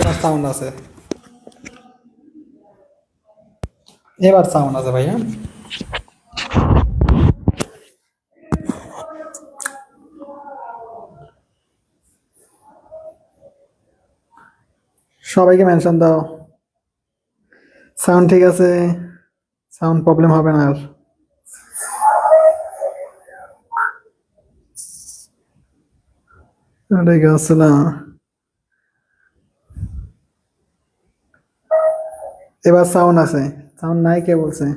এবার সাউন্ড আছে, এবার সাউন্ড আছে ভাইয়া। সবাইকে মেনশন দাও, সাউন্ড ঠিক আছে, সাউন্ড প্রবলেম হবে না আর। ওয়ালাইকুম আসসালাম। এবার সাউন্ড আছে, সাউন্ড নাই কে বলছে?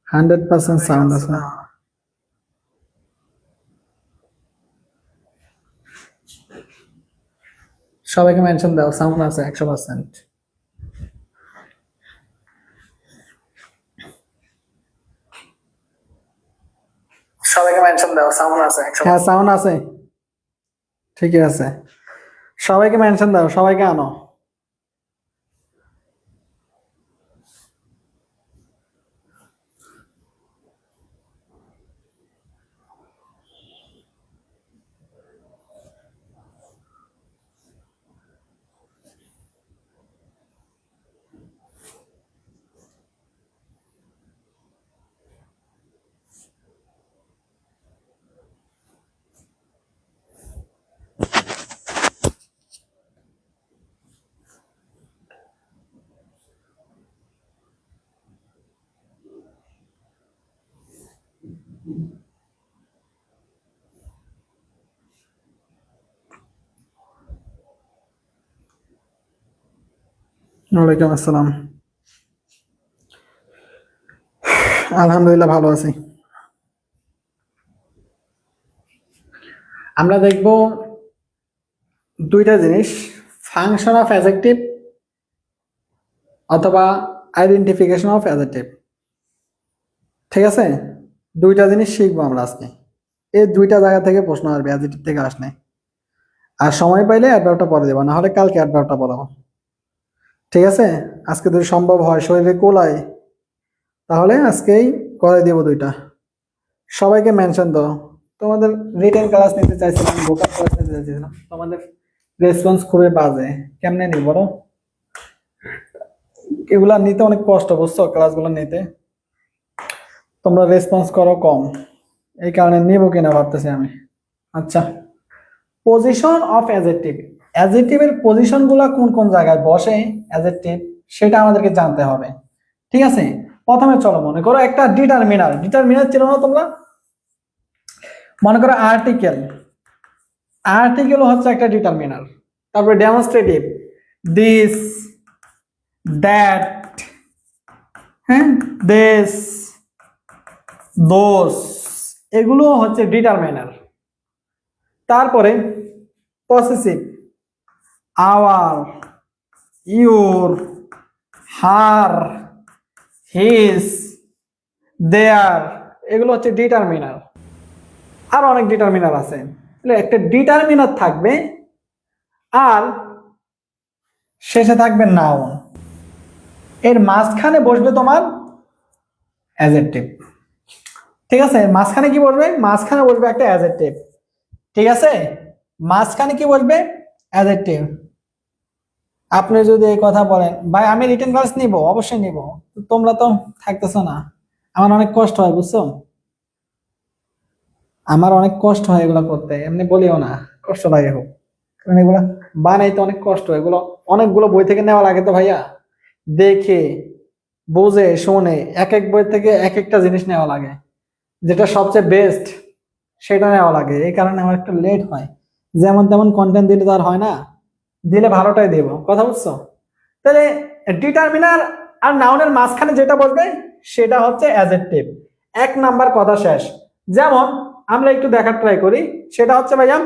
100% সাউন্ড আছে। সবাইকে মেনশন দাও, সাউন্ড আছে 100%। সবাইকে মেনশন দাও, সাউন্ড আছে 100%। হ্যাঁ সাউন্ড আছে, ঠিকই আছে। সবাইকে মেনশন দাও, সবাইকে আনো। ওয়ালাইকুম আসসালাম। আলহামদুলিল্লাহ ভালো আছি। আমরা দেখব দুইটা জিনিস, ফাংশন অফ অ্যাডজেক্টিভ অথবা আইডেন্টিফিকেশন অফ অ্যাডজেক্টিভ। ঠিক আছে, দুইটা জিনিস শিখবো আমরা আজকে। এই দুইটা জায়গা থেকে প্রশ্ন আসবে, অ্যাডজেক্টিভ থেকে আসনে। আর সময় পাইলে অ্যাডভার্বটা পরে দেবো, না হলে কালকে অ্যাডভার্বটা পড়াবো। ঠিক আছে, আজকে যদি সম্ভব হয়, শরীরে কোলায়, তাহলে আজকেই করে দেবো দুইটা। সবাইকে মেনশন দাও। তোমাদের রিটেন ক্লাস নিতে চাইছিলাম, ভোকাল ক্লাস নিতে চাইছিলাম, তোমাদের রেসপন্স খুবই বাজে। কেমনে নিব বলো? এগুলা নিতে অনেক কষ্ট, বুঝছো? ক্লাসগুলো নিতে তোমরা রেসপন্স করো কম, এই কারণে নিব কিনা ভাবতেছি আমি। আচ্ছা, পজিশন অফ অ্যাডজেক্টিভ, অ্যাডজেক্টিভের পজিশন গুলা কোন কোন জায়গায় বসে অ্যাডজেক্টিভ, সেটা আমাদেরকে জানতে হবে। ঠিক আছে, প্রথমে চলো মনে করো একটা ডিটারমিনার। ডিটারমিনার ছিল না তোমরা? মনে করো আর্টিকেল, আর্টিকেল হচ্ছে একটা ডিটারমিনার। তারপরে ডেমনস্ট্রেটিভ, দিস, দ্যাট, হ্যাঁ, দিস, দোস, এগুলো হচ্ছে ডিটারমিনার। তারপরে possessive, our, your, her, his, their, এগুলো হচ্ছে ডিটারমিনার। আর অনেক ডিটারমিনার আছে। একটা ডিটারমিনার থাকবে আর শেষে থাকবে নাউন, এর মাঝখানে বসবে তোমার অ্যাডজেক্টিভ। ঠিক আছে, মাঝখানে কি বসবে? মাঝখানে বসবে একটা অ্যাডজেক্টিভ। ঠিক আছে, মাঝখানে কি বসবে? অ্যাডজেক্টিভ। আপনি যদি এই কথা বলেন, ভাই আমি রিটেন ক্লাস নিব, অবশ্যই নিব, তোমরা তো থাকতেছো না, আমার অনেক কষ্ট হয়, বুঝছো? আমার অনেক কষ্ট হয় এগুলো করতে, এমনি বলিও না, কষ্ট লাগে হোক, কারণ এগুলো বানাইতে অনেক কষ্ট। এগুলো অনেকগুলো বই থেকে নেওয়া লাগে তো ভাইয়া, দেখে বুঝে শুনে এক এক বই থেকে এক একটা জিনিস নেওয়া লাগে, যেটা সবচেয়ে বেস্ট সেটা নেওয়া লাগে। এই কারণে আমার একটু লেট হয়। যেমন তেমন কন্টেন্ট দিলে তো আর হয় না, দিলে ভালোটাই দেবো, কথা বুঝছো? তাহলে ডিটারমিনার আর নাউনের মাঝখানে যেটা বলবে সেটা হচ্ছে অ্যাডজেক্টিভ। এক নাম্বার কথা শেষ। যেমন আমরা একটু দেখার ট্রাই করি, সেটা হচ্ছে ভাইয়া,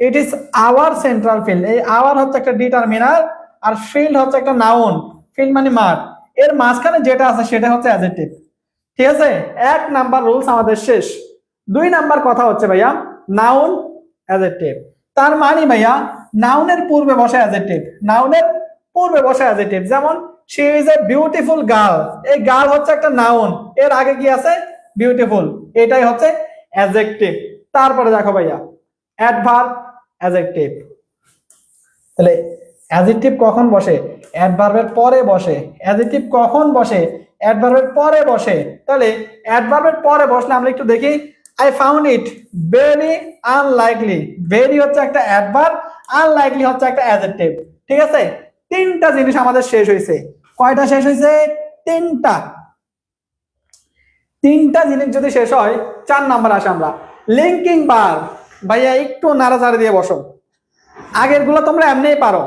it is our central field. এই আওয়ার হচ্ছে একটা ডিটারমিনার আর ফিল্ড হচ্ছে একটা নাউন। ফিল্ড মানে মাঠ, এর মাঝখানে যেটা আছে সেটা হচ্ছে অ্যাডজেক্টিভ। ঠিক আছে, এক নাম্বার রুলস আমাদের শেষ। দুই নাম্বার কথা হচ্ছে ভাইয়া, নাউন অ্যাডজেক্টিভ। তার মানে ভাইয়া নাউনের পূর্বে বসে অ্যাডজেক্টিভ, নাউনের পূর্বে বসে অ্যাডজেক্টিভ। যেমন she is a beautiful girl, এই গার্ল হচ্ছে একটা নাউন, এর আগে কি আছে? বিউটিফুল, এটাই হচ্ছে অ্যাডজেক্টিভ। তারপরে দেখো ভাইয়া, অ্যাডভার্ব, অ্যাডজেক্টিভ। তাহলে অ্যাডজেক্টিভ কখন বসে? অ্যাডভার্বের পরে বসে। অ্যাডজেক্টিভ কখন বসে? অ্যাডভার্বের পরে বসে। তাহলে অ্যাডভার্বের পরে বসলে আমরা একটু দেখি। I found it very unlikely. Very হচ্ছে একটা অ্যাডভার্ব, আনলাইকলি হচ্ছে একটা অ্যাডজেক্টিভ। ঠিক আছে, তিনটা জিনিস আমাদের শেষ হয়েছে। কয়টা শেষ হয়েছে? তিনটা। তিনটা জিনিস যদি শেষ হয়, 4 নাম্বার আসে আমরা লিঙ্কিং ভার্ব। ভাইয়া একটু নাড়াচাড়া দিয়ে বসো। আগের গুলো তোমরা এমনিই পারো।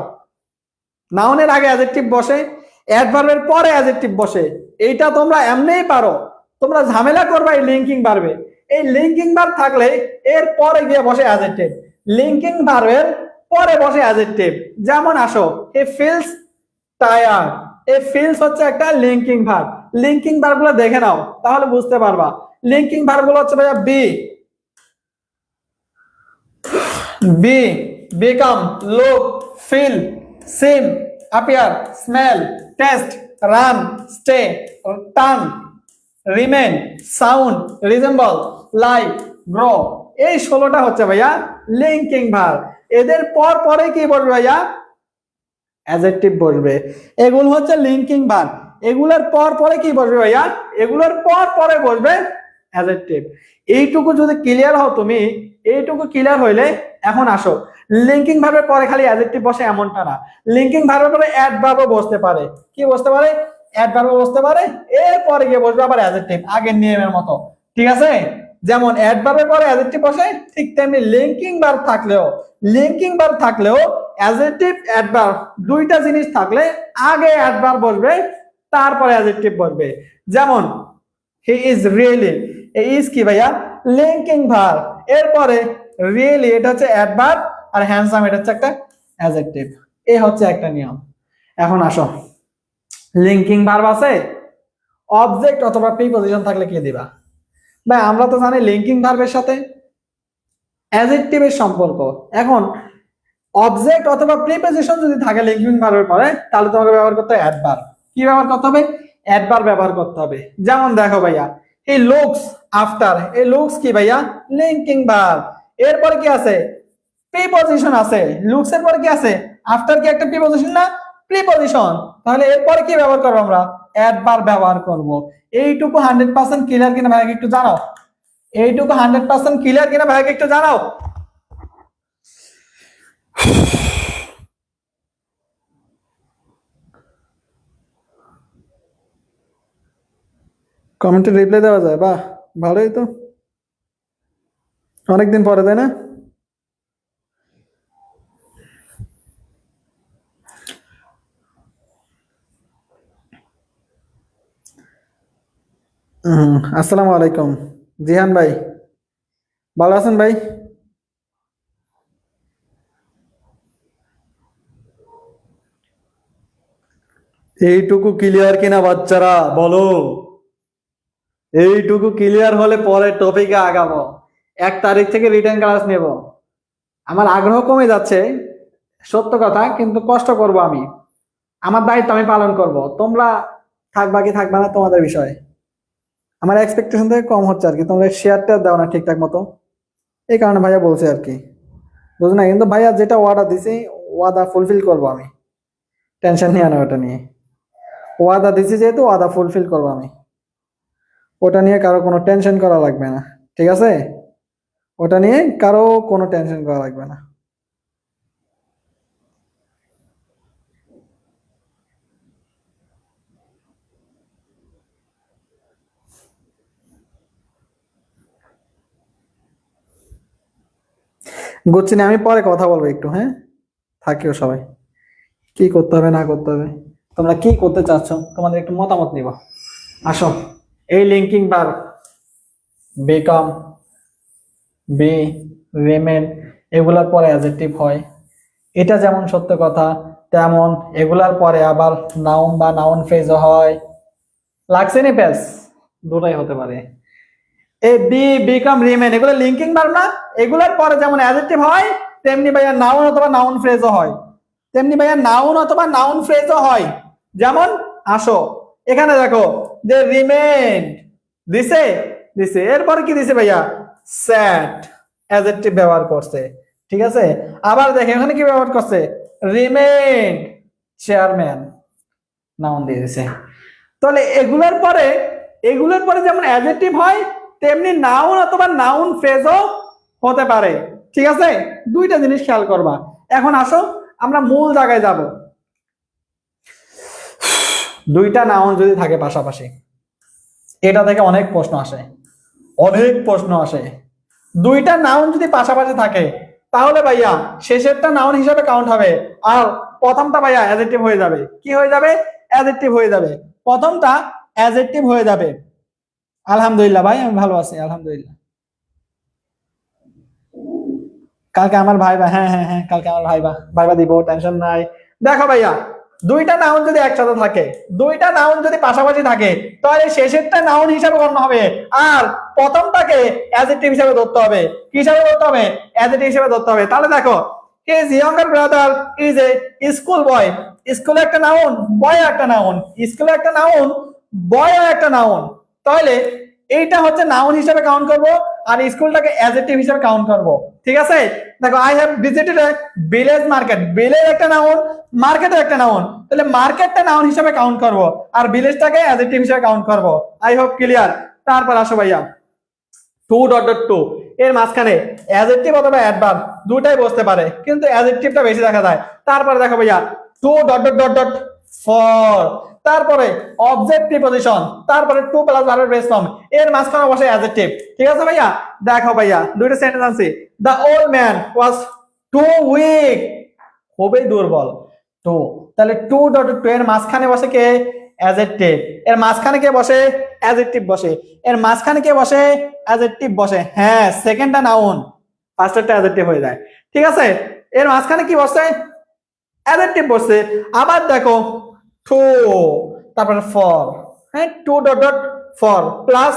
নাউনের আগে অ্যাডজেক্টিভ বসে, অ্যাডভার্বের পরে অ্যাডজেক্টিভ বসে, এইটা তোমরা এমনিই পারো। তোমরা ঝামেলা করবা এই লিঙ্কিং ভার্বে। এই লিঙ্কিং ভার্ব থাকলে এর পরে গিয়ে বসে অ্যাডজেক্টিভ। লিঙ্কিং ভার্বের পরে বসে অ্যাডজেক্টিভ। যেমন আসো, হি ফিলস টায়ার্ড। এই ফিলস হচ্ছে একটা লিঙ্কিং ভার্ব। লিঙ্কিং ভার্ব গুলো দেখে নাও, তাহলে বুঝতে পারবা। লিঙ্কিং ভার্ব গুলো হচ্ছে ভাইয়া B, become, look, feel, seem, appear, smell, taste, run, stay, turn, remain, sound, resemble, lie, grow। এই 16টা হচ্ছে ভাইয়া লিঙ্কিং ভার্ব। এদের পর পরে কি বলবে ভাইয়া? অ্যাডজেক্টিভ বসবে। এগুলো হচ্ছে লিঙ্কিং ভার্ব। এগুলোর পর পরে কি বসবে ভাইয়া? এগুলোর পর পরে বসবে অ্যাডজেক্টিভ। এইটুকু যদি ক্লিয়ার হও তুমি, এইটুকু ক্লিয়ার হইলে এখন আসো, লিঙ্কিং ভার্বের পরে খালি অ্যাডজেক্টিভ বসে এমনটা না। লিঙ্কিং ভার্বের পরে অ্যাডভার্বও বসতে পারে। কি বসতে পারে? অ্যাডভার্বও বসতে পারে। এরপরে গিয়ে বসবে আবার অ্যাডজেক্টিভ, আগের নিয়মের মতো। ঠিক আছে, যেমন অ্যাডভার্বের পরে অ্যাডজেক্টিভ বসে, ঠিক তেমনি লিঙ্কিং ভার্ব থাকলেও অ্যাডজেক্টিভ অ্যাডভার্ব দুইটা জিনিস থাকলে আগে অ্যাডভার্ব বসবে, তারপরে অ্যাডজেক্টিভ বসবে। যেমন হি ইজ রিয়েলি, এই ইজ কি ভাইয়া? Linking verb. এরপরে রিয়েলি এটা হচ্ছে অ্যাডভার্ব, আর হ্যান্ডসাম এটা হচ্ছে একটা অ্যাডজেক্টিভ। এই হচ্ছে একটা নিয়ম। এখন আসো, লিঙ্কিং ভার্ব আছে, অবজেক্ট অথবা প্রিপজিশন থাকলে কি দিবা? ভাই আমরা তো জানি লিঙ্কিং ভার্বের সাথে অ্যাডজেক্টিভের সম্পর্ক। এখন অবজেক্ট অথবা প্রিপজিশন যদি থাকে লিঙ্কিং ভার্বের পরে, তাহলে তোমাকে ব্যবহার করতে হবে অ্যাডভার্ব। কি ব্যবহার করতে হবে? অ্যাডভার্ব ব্যবহার করতে হবে। যেমন দেখো ভাইয়া, এই লুকস আফটার, এই লুকস কি ভাইয়া? Linking verb. এরপরে কি আছে? প্রিপজিশন আছে। লুকস এর পরে কি আছে? আফটার কি একটা প্রিপজিশন না? প্রিপজিশন। তাহলে এরপরে কি ব্যবহার করব আমরা? অ্যাডভার্ব ব্যবহার করব। এইটুকু 100% ক্লিয়ার কিনা ভাইকে একটু জানাও। এইটুকু 100% ক্লিয়ার কিনা ভাইকে একটু জানাও। কমেন্টে রিপ্লাই দেওয়া যায়? বাহ, ভালোই তো, অনেকদিন পরে, তাই না? আসসালামু আলাইকুম জিহান ভাই, ভালো আছেন ভাই? এইটুকু ক্লিয়ার কিনা বাচ্চারা বলো? এইটুকু ক্লিয়ার হলে পরে টপিকে আগাবো। 1 তারিখ থেকে রিটেন ক্লাস নেব। আমার আগ্রহ কমে যাচ্ছে, সত্য কথা, কিন্তু কষ্ট করব আমি। আমার দায়িত্ব আমি পালন করব। তোমরা থাকবা কি থাকবা না তোমাদের বিষয়। আমার এক্সপেকটেশন থেকে কম হচ্ছে আর কি, তোমরা শেয়ারটা দাও না ঠিকঠাক মতো, এই কারণে ভাইয়া বলছে আর কি, বুঝো না? কিন্তু ভাইয়া যেটা ওয়াদা দিছি, ওয়াদা ফুলফিল করবো আমি। টেনশন নিয়ে না ওটা নিয়ে। ওয়াদা দিছি যেহেতু ওয়াদা ফুলফিল করবো আমি, ওটা নিয়ে কারো কোনো টেনশন করা লাগবে না। ঠিক আছে, ওটা নিয়ে কারো কোনো টেনশন করা লাগবে না। গুচ্ছিনি, আমি পরে কথা বলবো একটু, হ্যাঁ? থাকিও সবাই। কি করতে হবে না করতে হবে, তোমরা কি করতে চাচ্ছ, তোমাদের একটু মতামত নিব। আসো, এই linking verb become, be, remain, এগুলার পরে অ্যাডজেক্টিভ হয়। এটা যেমন সত্য কথা, তেমন এগুলার পরে আবার নাউন বা নাউন ফ্রেজও হয়। লাগছে নি পেস? দুটাই হতে পারে। এই বি, বিকাম, রিমেন এগুলো লিঙ্কিং ভার্ব না? এগুলার পরে যেমন অ্যাডজেক্টিভ হয়, তেমনি ভাইয়া নাউন অথবা নাউন ফ্রেজও হয়। যেমন আসো, এখানে দেখো যে রিমেন দিছে, দিছে এরপরে কি দিছে ভাইয়া? স্যাট, অ্যাডজেক্টিভ ব্যবহার করছে। ঠিক আছে, আবার দেখে এখানে কি ব্যবহার করছে? রিমেইন চেয়ারম্যান, নাউন দিয়ে দিছে। তাহলে এগুলোর পরে যেমন অ্যাডজেক্টিভ হয় তেমনি নাউন অথবা নাউন ফ্রেজও হতে পারে। ঠিক আছে, দুইটা জিনিস খেয়াল করবা। এখন আসো আমরা মূল জায়গায় যাব। দুইটা নাউন যদি থাকে পাশাপাশি, এটা থেকে অনেক প্রশ্ন আসে। দুইটা নাউন যদি পাশাপাশি থাকে তাহলে ভাইয়া শেষেরটা নাউন হিসাবে কাউন্ট হবে, আর প্রথমটা ভাইয়া অ্যাডজেক্টিভ হয়ে যাবে। কি হয়ে যাবে? অ্যাডজেক্টিভ হয়ে যাবে। প্রথমটা অ্যাডজেক্টিভ হয়ে যাবে। আলহামদুলিল্লাহ ভাই, আমি ভালো আছি আলহামদুলিল্লাহ। কালকে আমার ভাইবা, হ্যাঁ কালকে আমার ভাইবা দিব, টেনশন নাই। দেখো ভাইয়া, দুইটা নাউন যদি একসাথে থাকে, দুইটা নাউন যদি পাশাপাশি থাকে, তাহলে শেষেরটা নাউন হিসাবে গণ্য হবে, আর প্রথমটাকে অ্যাডজেক্টিভ হিসাবে ধরতে হবে। কি হিসাবে ধরতে হবে? অ্যাডজেক্টিভ হিসাবে ধরতে হবে। তাহলে দেখো, his younger brother is a school বয়। স্কুলে একটা নাউন, বয় একটা নাউন। স্কুলে একটা নাউন, বয় একটা নাউন। তাহলে এইটা হচ্ছে নাউন হিসাবে কাউন্ট করব, আর স্কুলটাকে অ্যাডজেক্টিভ হিসাবে কাউন্ট করব। ঠিক আছে, দেখো, I have visited a village market. Village একটা নাউন, মার্কেটও একটা নাউন। তাহলে মার্কেটটা নাউন হিসাবে কাউন্ট করব, আর ভিলেজটাকে অ্যাডজেক্টিভ হিসাবে কাউন্ট করব। I hope clear. তারপর আসো ভাইয়া, টু ডট ডট টু, এর মাঝখানে অ্যাডজেক্টিভ অথবা অ্যাডভার্ব দুটাই বসতে পারে, কিন্তু অ্যাডজেক্টিভটা বেশি দেখা যায়। তারপরে দেখো ভাইয়া, to dot dot dot dot for, তারপরে অবজেক্ট প্রিপজিশন, তারপরে টু প্লাস ভার্বের বেস ফর্ম, এর মাঝখানে বসে অ্যাডজেক্টিভ। ঠিক আছে ভাইয়া, দেখো ভাইয়া দুইটা সেন্টেন্স আছে। The old man was too weak, খুবই দুর্বল। টু, তাহলে টু ডট টু এর মাঝখানে বসে কে? অ্যাডজেক্টিভ। এর মাঝখানে কে বসে? অ্যাডজেক্টিভ বসে। এর মাঝখানে কে বসে? অ্যাডজেক্টিভ বসে। হ্যাঁ, সেকেন্ডটা নাউন, ফার্স্টটা অ্যাডজেক্টিভ হয়ে যায়। ঠিক আছে, এর মাঝখানে কি বসে? অ্যাডজেক্টিভ বসে। আবার দেখো, টু, তারপরে ফর, হ্যাঁ, too dot dot for plus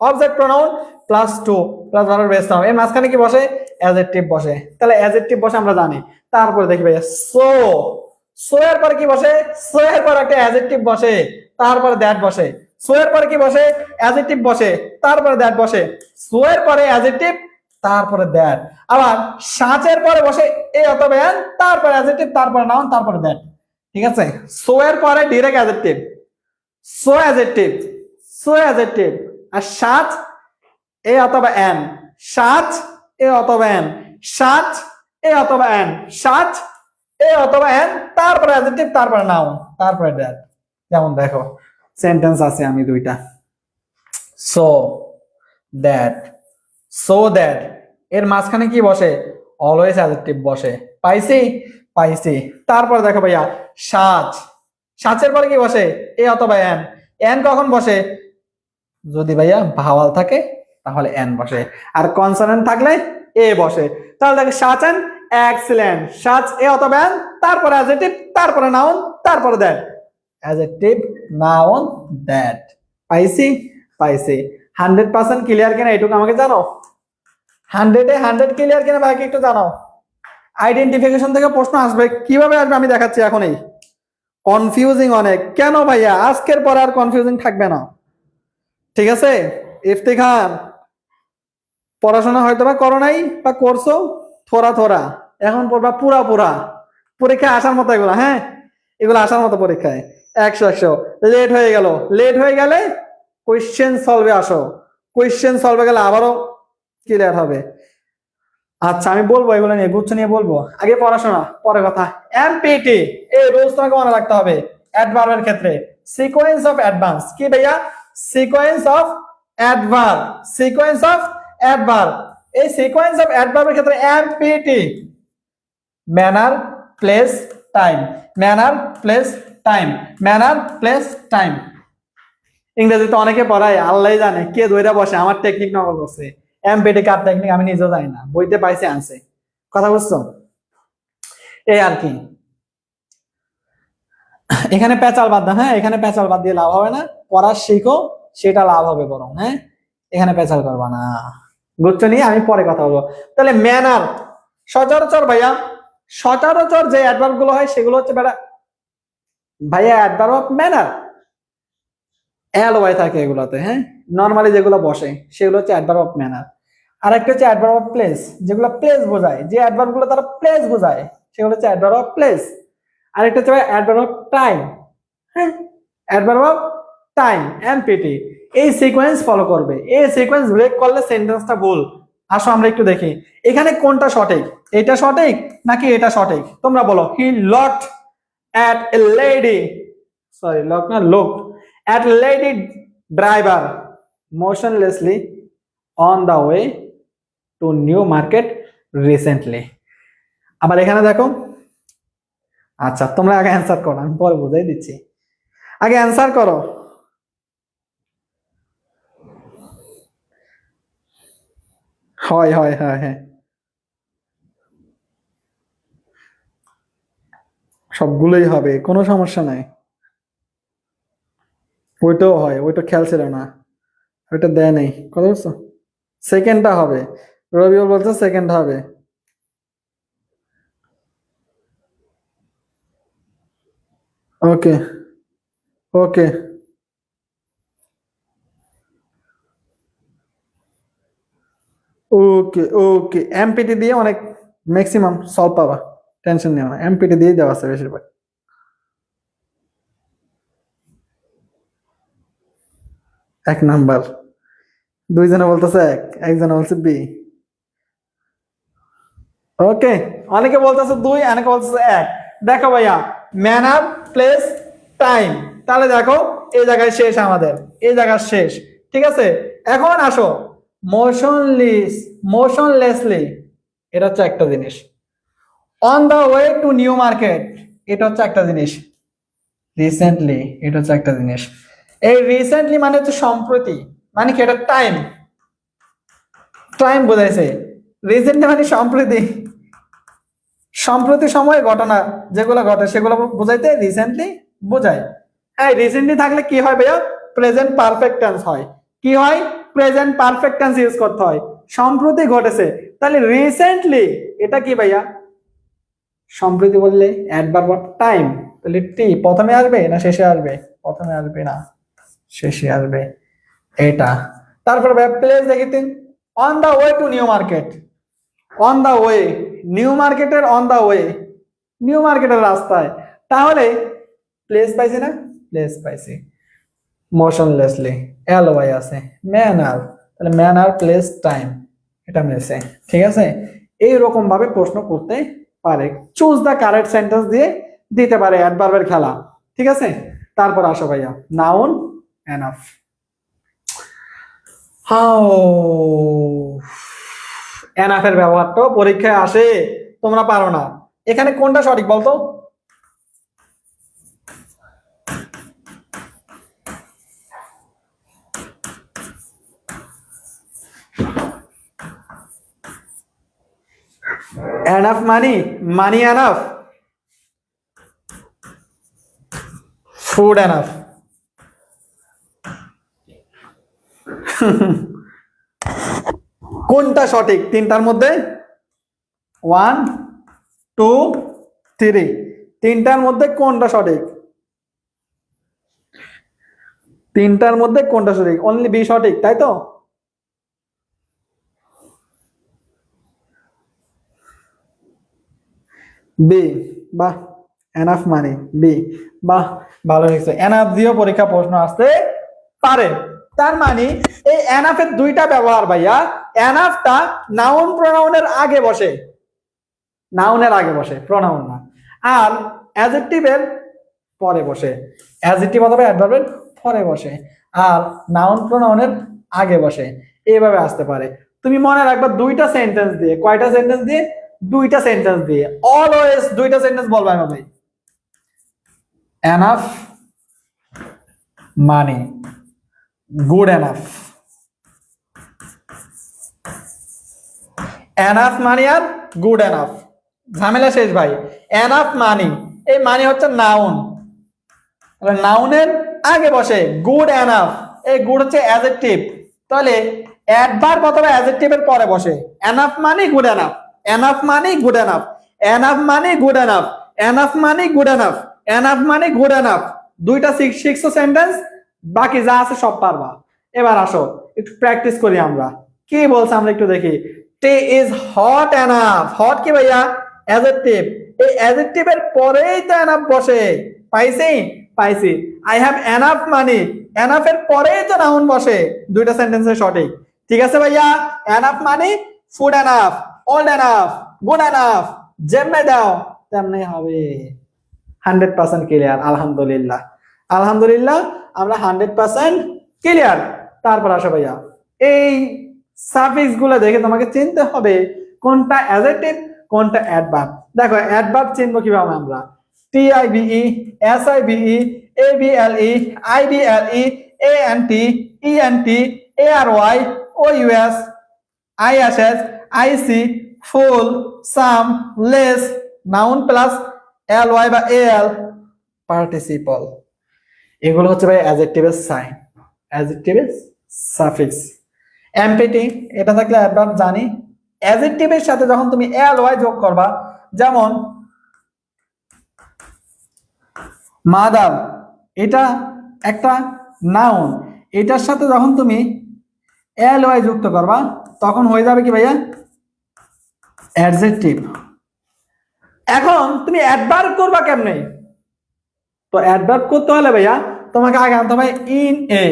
object pronoun plus to plus verb base form, এর মাঝখানে কি বসে? অ্যাডজেক্টিভ বসে। তাহলে অ্যাডজেক্টিভ বসে আমরা জানি। তারপরে দেখি ভাইয়া, সো, সো এর পরে কি বসে? সো এর পরে একটা অ্যাডজেক্টিভ বসে, তারপরে দ্যাট বসে। সো এর পরে কি বসে? অ্যাডজেক্টিভ বসে, তারপরে দ্যাট বসে। সো এর পরে অ্যাডজেক্টিভ, তারপরে দ্যাট। আবার সাচের পরে বসে এ অথবা এন, তারপরে অ্যাডজেক্টিভ, তারপরে নাউন, তারপরে দ্যাট। ঠিক আছে, সো এর পরে direct adjective, so adjective, so adjective. আর সাচ এ অথবা এন, সাচ এ অথবা এন, সাচ এ অথবা এন, সাচ এ অথবা এন, তারপরে অ্যাডজেক্টিভ, তারপরে নাউন, তারপরে দ্যাট। যেমন দেখো, সেন্টেন্স আছে আমি দুইটা, সো দ্যাট, সো দ্যাট, এর মাঝখানে কি বসে? অলওয়েজ অ্যাডজেক্টিভ বসে। পাইছি। তারপর দেখো ভাইয়া, সাচ, সাচের পরে কি বসে? এ অথবা এন। এন কখন বসে? যদি ভাইয়া ভাওয়াল থাকে তাহলে এন বসে, আর কনসোনেন্ট থাকলে এ বসে। তাহলে দেখো, such N excellent, such a অথবা এন, তারপরে অ্যাডজেক্টিভ, তারপরে নাউন, তারপরে দ্যাট। Adjective, noun, that. পাইছি। 100% ক্লিয়ার কিনা এটুকু আমাকে জানো? 100-এ 100 ক্লিয়ার কিনা বাকি একটু জানাও। আইডেন্টিফিকেশন থেকে প্রশ্ন আসবে, কিভাবে আসবে আমি দেখাচ্ছি এখনই। কনফিউজিং অনেক, কেন ভাইয়া? আজকের পর আর কনফিউজিং থাকবে না। ঠিক আছে, ইফতিখার, পড়াশোনা হয়তো বা করো নাই বা করছো থোড়া, এখন পড়বা পুরা। পরীক্ষায় আসার মতো এগুলো, হ্যাঁ, এগুলো আসার মতো পরীক্ষায় 100 লেট হয়ে গেলে কোয়েশ্চেন সলভে আসো, কোয়েশ্চেন সলভে গেলে আবারও ক্লিয়ার হবে। আচ্ছা, আমি বলবো এগুলো নিয়ে, গুচ্ছ নিয়ে বলবো। আগে পড়াশোনা, পরে কথা। এমপিটি, এই রুলস তোমাকে মনে রাখতে হবে অ্যাডভার্বের ক্ষেত্রে। সিকোয়েন্স অফ অ্যাডভান্স, কি ভাইয়া? Sequence of adverb. এই সিকোয়েন্স অফ অ্যাডভার্বের ক্ষেত্রে এমপিটি, manner, place, time, manner, place, time. ইংরেজিতে অনেকে পড়ায়, আল্লাহ জানে কে ধইরা বসে, আমার টেকনিক নকল করছে। এমপিটি কার টেকনিক আমি নিজেও জানি না, বইতে পাইছে আনছে। কথা বুঝছো? এই আর কি, এখানে পেঁচাল বাদ দাও। হ্যাঁ, এখানে পেঁচাল বাদ দিয়ে লাভ হবে না, পড়া শিখো, সেটা লাভ হবে বরং। হ্যাঁ, এখানে পেঁচাল করবা না। গুচ্ছ নিয়ে আমি পরে কথা বলবো। তাহলে ম্যানার, সচরাচর ভাইয়া, সচরাচর যে অ্যাডভার্ব গুলো হয় সেগুলো হচ্ছে ভাইয়া অ্যাডভার্ব অফ ম্যানার, এলওয়াই থাকে এগুলোতে। হ্যাঁ, নরমালি যেগুলো বসে সেগুলো হচ্ছে অ্যাডভার্ব অফ ম্যানার। আর একটা হচ্ছে অ্যাডভার্ব অফ প্লেস, যেগুলো প্লেস বোঝায়, যে অ্যাডভার্ব গুলো তারা প্লেস বোঝায়, সেগুলো হচ্ছে অ্যাডভার্ব অফ প্লেস। আরেকটা হচ্ছে অ্যাডভার্ব অফ টাইম। হ্যাঁ, অ্যাডভার্ব অফ টাইম এমপিটি। এই সিকোয়েন্স ফলো করবে, এই সিকোয়েন্স ব্রেক করলে সেন্টেন্সটা ভুল। আসো আমরা একটু দেখি এখানে কোনটা সঠিক, এটা সঠিক নাকি এটা সঠিক, তোমরা বলো। হি locked at a lady, sorry, look na looked at a lady driver motionlessly on the way to new market recently. আবার এখানে দেখো, আচ্ছা তোমরা আগে অ্যান্সার করো, আমি পরে বুঝাই দিচ্ছি, আগে অ্যান্সার করো। হয় হয় হয় হ্যাঁ, সবগুলোই হবে, কোনো সমস্যা নাই। ওইটাও হয়, ওইটা খেয়াল ছিল না, ওইটা দেয় নেই, কথা বলছো। সেকেন্ডটা হবে, রবিউল বলছে সেকেন্ড হবে। ওকে ওকে ওকে ওকে, এমপিটি দিয়ে অনেক ম্যাক্সিমাম সলভ পাবা, টেনশন নিও না, এমপিটি দিয়ে দেওয়া আছে বেশিরভাগ। এক নাম্বার, দুইজনে বলতেছে এক, একজনে বলছে বি। ওকে, অনেকে বলতেছে দুই, অনেকে বলতেছে এক। দেখো ভাইয়া, ম্যানার প্লেস টাইম, তাহলে দেখো এই জায়গায় শেষ আমাদের, এই জায়গায় শেষ, ঠিক আছে। এখন আসো মোশনলেস, মোশনলেসলি, এটা হচ্ছে একটা জিনিস। On the way to New Market, এটা হচ্ছে একটা জিনিস। রিসেন্টলি, এটা হচ্ছে একটা জিনিস। এই রিসেন্টলি মানে হচ্ছে সম্প্রতি, মানে কি এটা টাইম, টাইম বোঝাইছে। রিসেন্টলি মানে সম্প্রতি, সম্প্রতি সময়ে ঘটনা যেগুলো ঘটে সেগুলো বোঝাইতে রিসেন্টলি বোঝায়। হ্যাঁ, রিসেন্টলি থাকলে কি হয় ভাইয়া, প্রেজেন্ট পারফেক্ট টেন্স হয়। কি হয়, প্রেজেন্ট পারফেক্ট টেন্স ইউজ করতে হয়, সম্প্রতি ঘটেছে। তাহলে রিসেন্টলি এটা কি ভাইয়া, সম্প্রতি বললে অ্যাডভার্ব অফ টাইম, তাহলে টি প্রথমে আসবে না শেষে আসবে, প্রথমে আসবে না শেষে আসবে, এটা। তারপর ভাইয়া প্লেস দেখিতে, on the way to New Market, on the way, new মার্কেটের অন দা ওয়ে, নিউ মার্কেটের রাস্তায়, তাহলে প্লেস পাইছি না, প্লেস পাইছি। মোশনলেসলি এল ওয়াই আছে, ম্যান আর, তাহলে ম্যান আর প্লেস টাইম, এটা মিলছে, ঠিক আছে। এইরকম ভাবে প্রশ্ন করতে পারে, চুজ দা কারেক্ট সেন্টেন্স দিয়ে দিতে পারে, অ্যাডভার্বের খেলা, ঠিক আছে। তারপর আসো ভাইয়া নাউন এনাফ। হাউ, এনাফের ব্যবহারটা পরীক্ষায় আসে, তোমরা পারো না। এখানে কোনটা সঠিক বলতো, এনাফ মানি, মানি এনাফ, ফুড এনাফ। কোনটা সঠিক তিনটার মধ্যে, 1 2 3, তিনটার মধ্যে কোনটা সঠিক, তিনটার মধ্যে কোনটা সঠিক, অনলি বি সঠিক, তাই তো। বি, বাহ, এনাফ মানি বি, বাহ, ভালো হয়েছে। এনাফ দিয়েও পরীক্ষা প্রশ্ন আসতে পারে। তার মানে এই এনাফের দুইটা ব্যবহার ভাইয়া, এনাফটা নাউন প্রোনাউনের আগে বসে, নাউনের আগে বসে, প্রোনাউন না। আর অ্যাডজেক্টিভের পরে বসে, অ্যাডজেক্টিভ অথবা অ্যাডভার্বের পরে বসে, আর নাউন প্রোনাউনের আগে বসে, এইভাবে আসতে পারে। তুমি মনে রাখবা দুইটা সেন্টেন্স দিয়ে, কয়টা সেন্টেন্স দিয়ে, দুইটা সেন্টেন্স দিয়ে, অলওয়েজ দুইটা সেন্টেন্স বলবা আমি ভাই। এনাফ মানে গুড এনাফ, এনাফ মানি আর গুড এনাফ, ঝামেলা শেষ ভাই। এনাফ মানি, এই মানি হচ্ছে নাউন, নাউনের আগে বসে। গুড এনাফ, এই গুড হচ্ছে অ্যাডজেক্টিভ, তাহলে অ্যাডভার্ব অথবা অ্যাডজেক্টিভের পরে বসে। এনাফ মানে গুড এনাফ, এনাফ মানে গুড এনাফ, এনাফ মানে গুড এনাফ, এনাফ মানে গুড এনাফ, এনাফ মানে গুড এনাফ। দুইটা শিখছো সেন্টেন্স, বাকি যা আছে সব পারবা। এবার আসো একটু প্র্যাকটিস করি আমরা, কি বলছে আমরা একটু দেখি। টে ইজ হট এনাফ, হট কি ভাইয়া, অ্যাডজেক্টিভ, এই অ্যাডজেক্টিভের পরেই তো এনাফ বসে। পাইছি? পাইছি। I have enough money, enough এর পরেই তো নাউন বসে। দুইটা সেন্টেন্সে সঠিক। ঠিক আছে ভাইয়া? Enough money food enough, old enough, good enough, যেমনে দাও তেমনি হবে। 100% ক্লিয়ার। আলহামদুলিল্লাহ, আলহামদুলিল্লাহ, আমরা 100% ক্লিয়ার। তারপর আসো ভাইয়া, এই সাফিক্স গুলো দেখে তোমাকে চিনতে হবে কোনটা অ্যাডজেক্টিভ কোনটা অ্যাডভার্ব। দেখো অ্যাডভার্ব চিনবো কিভাবে আমরা? টিআইবিই, এসআইবিই, এবিএলই, আইবিএলই, এএনটি, ইএনটি, এআরওয়াই, ওইউএস, আইএসএস, আইসি, ফুল, সাম, লেস, নাউন প্লাস এলওয়াই বা এল, পার্টিসিপল। এগুলো হচ্ছে ভাই অ্যাডজেক্টিভের সাইন, অ্যাডজেক্টিভের সাফিক্স। এমপিটি এটা থাকলে অ্যাডভার্ব জানি। অ্যাডজেক্টিভের সাথে যখন তুমি এলওয়াই যোগ করবা, যেমন মাদার, এটা একটা নাউন, এটার সাথে যখন তুমি এলওয়াই যুক্ত করবা তখন হয়ে যাবে কি ভাইয়া? অ্যাডজেক্টিভ। এখন তুমি অ্যাডভার্ব করবা কেমনে? তো অ্যাডভার্ব করতে হলে ভাইয়া তোমাকে আগে আনতে হবে ইন এ।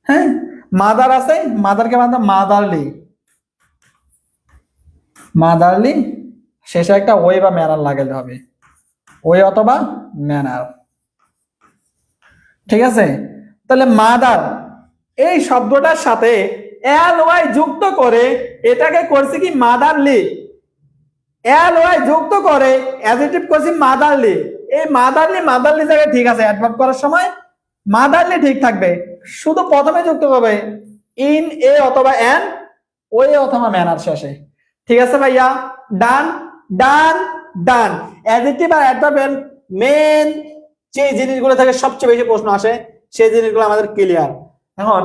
হ্যাঁ, মাদার আছে, মাদারকে বানাতে মাদারলি, মাদারলি, শেষে একটা ওয়ে বা ম্যানার লাগাতে হবে, ওয়ে অথবা ম্যানার। ঠিক আছে? তাহলে মাদার এই শব্দটার সাথে এল ওয়াই যুক্ত করে এটাকে করছি কি মাদারলি, এল ওয়াই যুক্ত করে অ্যাডজেক্টিভ করছি মাদারলি। এই মাদারলি মাদারলি জায়গায় ঠিক আছে, অ্যাডভার্ব করার সময় মাদারলি ঠিক থাকবে, শুধু প্রথমে যুক্ত হবে ইন এ অথবা এন, ওয়ে অথবা ম্যানার শেষে। ঠিক আছে ভাইয়া? ডান ডান ডান। অ্যাডজেক্টিভ আর অ্যাডভার্বের মেন যে জিনিসগুলো থেকে সবচেয়ে বেশি প্রশ্ন আসে সেই জিনিসগুলো আমাদের ক্লিয়ার। এখন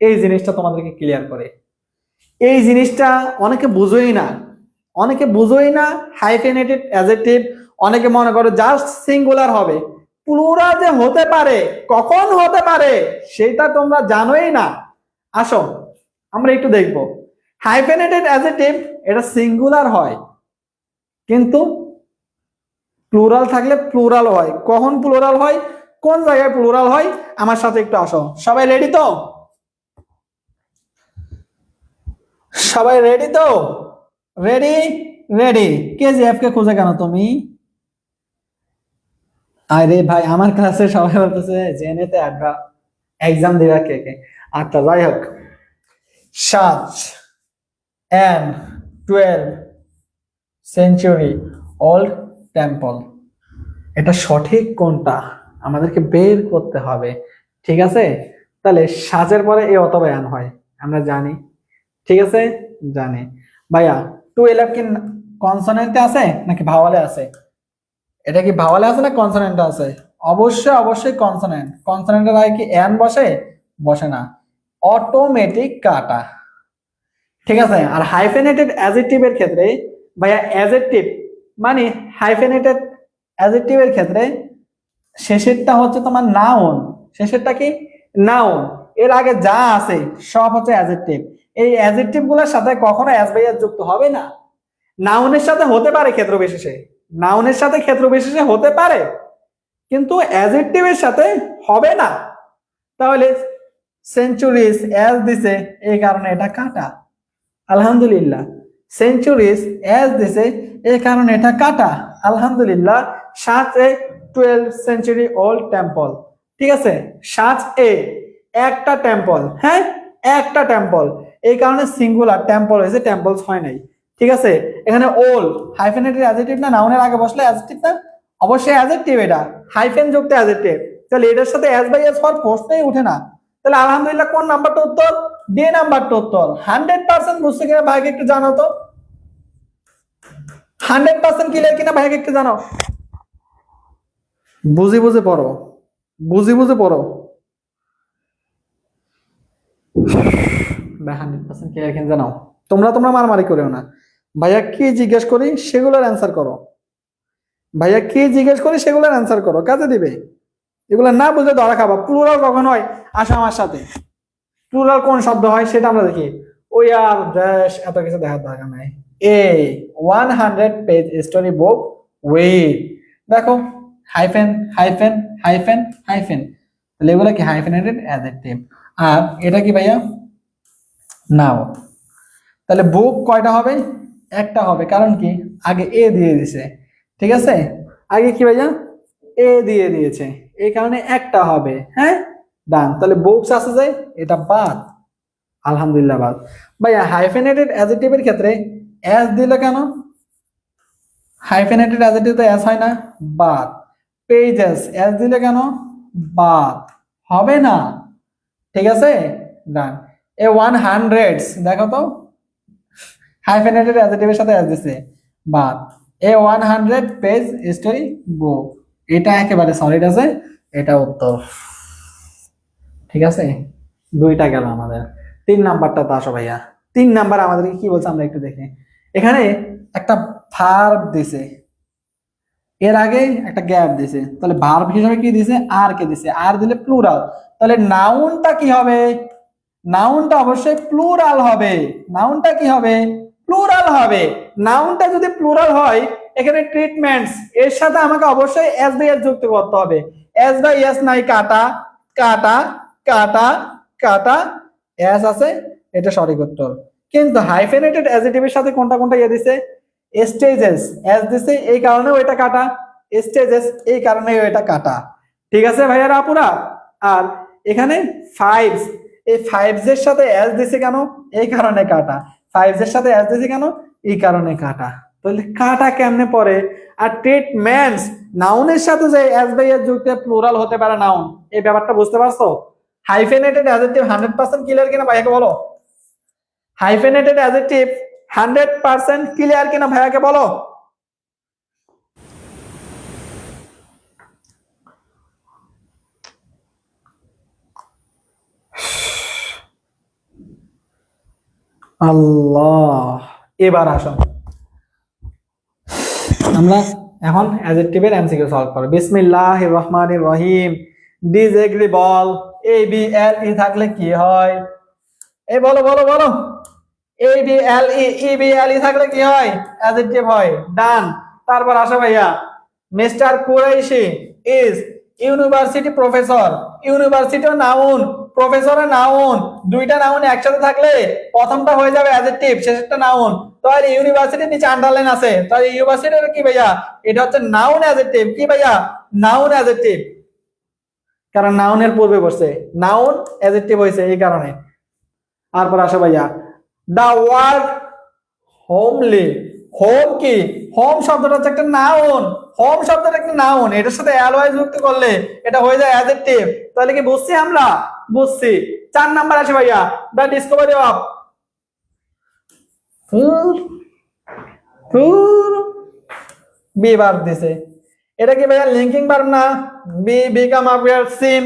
এই জিনিসটা তোমাদেরকে ক্লিয়ার করে, এই জিনিসটা অনেকে বুঝোই না, অনেকে বুঝোই না। হাইফেনেটেড অ্যাডজেক্টিভ অনেকে মনে করে জাস্ট সিঙ্গুলার হবে, প্লুরাল যে হতে পারে, কখন হতে পারে সেটা তোমরা জানোই না। আসো আমরা একটু দেখব। হাইফেনেটেড অ্যাডজেক্টিভ এটা সিঙ্গুলার হয়, কিন্তু প্লুরাল থাকলে প্লুরাল হয়। কখন প্লুরাল হয়, কোন জায়গায় প্লুরাল হয়, আমার সাথে একটু আসো। সবাই রেডি তো? সবাই রেডি তো? Ready ready. কেজিএফ কে খুঁজে কেন তুমি? আরে ভাই আমার ক্লাসে সবাই বলতেছে জেনেতে এক্সাম দিবা কে কে। আচ্ছা যাই হোক, 7 and 12 সেঞ্চুরি ওল্ড টেম্পল, এটা সঠিক কোনটা আমাদেরকে বের করতে হবে। ঠিক আছে? তাহলে সাজের পরে এ অথবা এন হয়, আমরা জানি। ঠিক আছে? জানি। ভাইয়া 12 কি কনসোনেন্টে আছে নাকি ভাওয়ালে আছে? এটা কি ভাওয়ালে আছে না কনসোনেন্টে আছে? অবশ্যই অবশ্যই কনসোনেন্ট। কনসোনেন্টের আগে কি এন বসে? বসে না, অটোমেটিক কাটা। ঠিক আছে? আর হাইফেনেটেড অ্যাডজেক্টিভের ক্ষেত্রে ভাইয়া, অ্যাডজেক্টিভ মানে হাইফেনেটেড অ্যাডজেক্টিভের ক্ষেত্রে শেষেরটা হচ্ছে তোমার নাউন। শেষেরটা কি? নাউন। এর আগে যা আছে সব হচ্ছে অ্যাডজেক্টিভ। এই অ্যাডজেক্টিভ গুলোর সাথে কখনো এস বাই এস যুক্ত হবে না। নাউনের সাথে হতে পারে ক্ষেত্র বিশেষে, নাউনের সাথে ক্ষেত্র বিশেষে হতে পারে, কিন্তু অ্যাডজেক্টিভের সাথে হবে না। তাহলে সেঞ্চুরিজ এস দিছে, এই কারণে এটা কাটা। আলহামদুলিল্লাহ। সেঞ্চুরিজ এস দিছে, এই কারণে এটা কাটা। আলহামদুলিল্লাহ। 7 12 সেঞ্চুরি ওল্ড টেম্পল। ঠিক আছে? 7 একটা টেম্পল, হ্যাঁ একটা টেম্পল, এই কারণে সিঙ্গুলার টেম্পল হয়েছে, টেম্পলস হয় নাই। ঠিক আছে? এখানে ওল্ড হাইফেনেটেড অ্যাডজেক্টিভ না, নাউনের আগে বসলে অ্যাডজেক্টিভ না, অবশ্যই অ্যাডজেক্টিভ, এটা হাইফেন যুক্ত অ্যাডজেক্টিভ। তাহলে এটার সাথে এস বাই এস হওয়ার প্রশ্নই উঠে না। তাহলে আলহামদুলিল্লাহ কোন নাম্বারটা উত্তর? ডি নাম্বারটা উত্তর। 100% বুঝছে কিনা ভাইকে একটু জানাও তো। 100% ক্লিয়ার কিনা ভাইকে একটু জানাও। বুঝি বুঝে পড়ো, বুঝি বুঝে পড়ো ভাই। 100% ক্লিয়ার কিনা জানাও। তোমরা তোমরা মারামারি করেও না। ভাইয়া কি জিজ্ঞেস করি সেগুলোর অ্যান্সার করো। ভাইয়া কি জিজ্ঞেস করি সেগুলোর অ্যান্সার করো, কাজে দিবে। এগুলো না বুঝলে ধরা খাবা। প্লুরাল কখন হয়? আসো আমার সাথে। প্লুরাল কোন শব্দ হয় সেটা আমরা দেখি। ওই আর দেশ এত কিছু দেখার দরকার নাই। এ 100 পেজ স্টোরি বুক উইথ, দেখো হাইফেন হাইফেন হাইফেন হাইফেন, তাহলে এগুলো কি হাইফেনেটেড অ্যাডজেক্টিভ। আর এটা কি ভাইয়া, নাও, তাহলে বুক কয়টা হবে, একটা হবে, কারণ কি আগে এ দিয়ে দিছে, ঠিক আছে, আগে কি ভাইয়া এ দিয়ে দিয়েছে, এই কারণে একটা হবে। হ্যাঁ, ডান, তাহলে বুকস আছে যে এটা বাদ, আলহামদুলিল্লাহ বাদ। ভাইয়া হাইফেনেটেড অ্যাডজেক্টিভের ক্ষেত্রে এস দিল কেন, হাইফেনেটেড অ্যাডজেক্টিভ তো এস হয় না, বাদ। পেজেস এস দিলে কেন, বাদ, হবে না, ঠিক আছে, ডান। এ 100 দেখো তো, হাইফেনেটেড অ্যাডজেক্টিভের সাথে এস দিছে, বাদ। এ 100 পেজ স্টোরি বুক, এটা একেবারে সলিড আছে, এটা উত্তর, ঠিক আছে। দুইটা গেল আমাদের, 3 নাম্বারটা তো আসো ভাইয়া। 3 নাম্বার আমাদের কি বলছে আমরা একটু দেখি। এখানে একটা ভার্ব দিছে, এর আগে একটা গ্যাপ দিছে, তাহলে ভার্ব হিসেবে কি দিছে, আর কে দিছে, আর দিলে প্লুরাল, তাহলে নাউনটা কি হবে, নাউনটা অবশ্যই প্লুরাল হবে, নাউনটা কি হবে, প্লুরাল হবে। নাউনটা যদি প্লুরাল হয়, এখানে ট্রিটমেন্টস এর সাথে আমাকে অবশ্যই এস বাই এস যুক্ত করতে হবে। এস বাই এস নাই, কাটা কাটা কাটা কাটা, এস আছে, এটা সঠিক উত্তর। কিন্তু হাইফেনেটেড অ্যাডজেক্টিভের সাথে কোনটা কোনটা ইয়ে দিছে, স্টেজেস এস দিছে, এই কারণেও এটা কাটা, স্টেজেস এই কারণেও এটা কাটা, ঠিক আছে ভাইয়ারা আপুরা। আর এখানে ফাইভস, এই ফাইভস এর সাথে এস দিছে কেন, এই কারণে কাটা, ফাইভস এর সাথে এস দিছে কেন, এই কারণে কাটা, তাহলে কাটা কেমনে পড়ে। আর ট্রিটমেন্টস, নাউনের সাথে যে এস বাই এস যুক্ত প্লুরাল হতে পারে নাউন, এই ব্যাপারটা বুঝতে পারছো। হাইফেনেটেড অ্যাডজেক্টিভ 100% ক্লিয়ার কিনা ভাইয়াকে বলো, হাইফেনেটেড অ্যাডজেক্টিভ 100% ক্লিয়ার কিনা ভাইয়াকে বলো। আল্লাহ, এবার আসো আমরা এখন অ্যাডজেক্টিভের এমসিকিউ সলভ করব। বিসমিল্লাহির রহমানির রহিম। ডিসএগ্রিবল, এ বি এল ই থাকলে কি হয়, এই বলো বলো বলো, A B L E, E B L ই থাকলে কি হয়, অ্যাডজেক্টিভ হয়, ডান। তারপর আসো ভাইয়া, mister Qureshi is university professor, university noun, প্রফেসরের নাউন, দুইটা নাউন একসাথে থাকলে প্রথমটা হয়ে যাবে অ্যাডজেক্টিভ, শেষেরটা নাউন। তাহলে ইউনিভার্সিটির নিচে আন্ডারলাইন আছে, তাহলে ইউনিভার্সিটির কি ভাইয়া, এটা হচ্ছে নাউন অ্যাডজেক্টিভ, কি ভাইয়া, নাউন অ্যাডজেক্টিভ, কারণ নাউনের পূর্বে বসছে, নাউন অ্যাডজেক্টিভ হয়েছে এই কারণে। তারপর আসো ভাইয়া, দা ওয়ার্ড হোমলি, হোম কি, হোম শব্দটা হচ্ছে একটা নাউন, হোম শব্দটা একটা নাউন, এটার সাথে অ্যালওয়াই যুক্ত করলে এটা হয়ে যায় অ্যাডজেক্টিভ, তাহলে কি বুঝছি আমরা, বুঝছি। 4 নাম্বার আছে ভাইয়া, দা ডিসকভারি অফ, বি ভার্ব দিছে, এটা কি ভাইয়া লিঙ্কিং ভার্ব না, বি বিকাম অ্যাপিয়ার, সিম,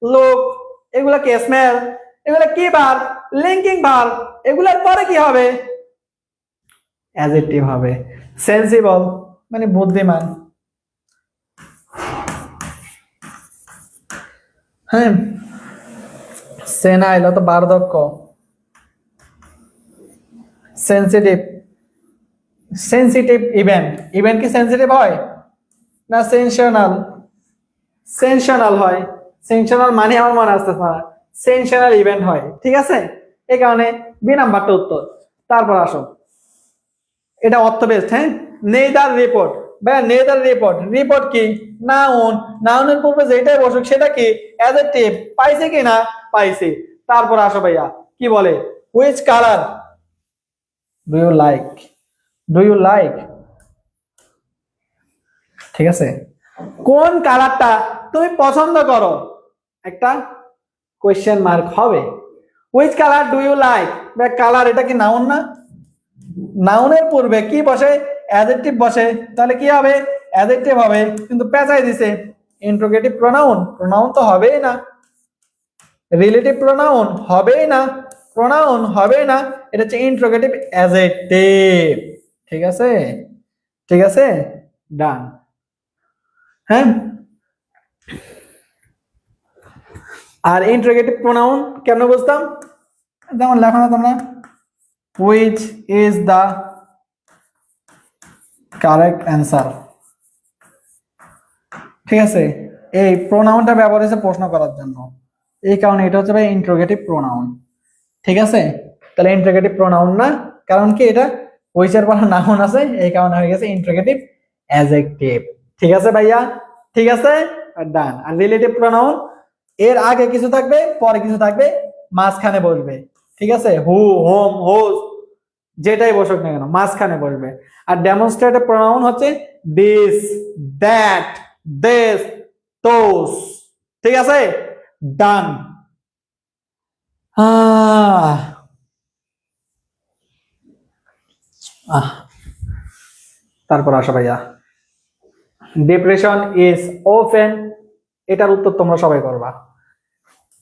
লুক, এগুলা কি স্মেল, এগুলা কি ভার্ব, লিঙ্কিং ভার্ব, এগুলার পরে কি হবে, অ্যাডজেক্টিভ হবে। সেন্সিবল মানে বুদ্ধিমান, হ্যাঁ, সেনাইল তো বার্ধক্য, সেন্সিটিভ, সেন্সিটিভ ইভেন্ট, ইভেন্ট কি সেন্সিটিভ হয় না, সেনশনাল, সেনশনাল হয়, সেনশনাল মানে আমার মনে আসতেছে না, সেনশনাল ইভেন্ট হয়, ঠিক আছে, এই কারণে বি নাম্বারটা উত্তর। তারপর আসো, এটা অর্থ বেসড, হ্যাঁ, নেইদার রিপোর্ট, ভাইয়া নেইদার রিপোর্ট, রিপোর্ট কি, নাউন, নাউনের পূর্বে যেটাই বসুক সেটা কি, অ্যাডজেক্টিভ, পাইছে কি না, পাইছে। তারপর আসো ভাইয়া, কি বলে, which colour do you like, do you like, ঠিক আছে, কোন কালারটা তুমি পছন্দ করো, একটা কোয়েশ্চেন মার্ক হবে। Which colour do you like, colour এটা কি নাউন না, নাউনের পূর্বে কি বসে, অ্যাডজেক্টিভ বসে, তাহলে কি হবে, অ্যাডজেক্টিভ হবে, কিন্তু পেঁচাই দিছে ইন্ট্রোগেটিভ প্রোনাউন, প্রোনাউন তো হবেই না, রিলেটিভ প্রোনাউন হবেই না, প্রোনাউন হবেই না, এটা হচ্ছে ইন্ট্রোগেটিভ অ্যাডজেক্টিভ, ঠিক আছে, ঠিক আছে, ডান। হ্যাঁ, আর ইন্ট্রোগেটিভ প্রোনাউন কেমন বুঝতাম, যেমন লেখো না তোমরা, which is the correct answer. ঠিক আছে, এই প্রোনাউনটা ব্যবহার হয়েছে প্রশ্ন করার জন্য, এই কারণে এটা হচ্ছে ভাই ইন্টারোগেটিভ প্রোনাউন। ঠিক আছে, তাহলে ইন্টারোগেটিভ প্রোনাউন না, কারণ কি এটা হইছের পর নাউন আছে, এই কারণে হয়ে গেছে ইন্টারোগেটিভ অ্যাডজেক্টিভ। ঠিক আছে ভাইয়া, ঠিক আছে, ডান। আর রিলেটিভ প্রোনাউন এর আগে কিছু থাকবে, পরে কিছু থাকবে, মাঝখানে বসবে। ঠিক আছে, হু, হোম, হোজ, যেটাই বসুক না কেন মাঝখানে বসবে। আর ডেমনস্ট্রেটিভ প্রোনাউন হচ্ছে দিস, দ্যাট, দিস, দোস। ঠিক আছে, ডান। তারপর আসো ভাইয়া, ডিপ্রেশন ইজ অফেন, এটার উত্তর তোমরা সবাই করবা।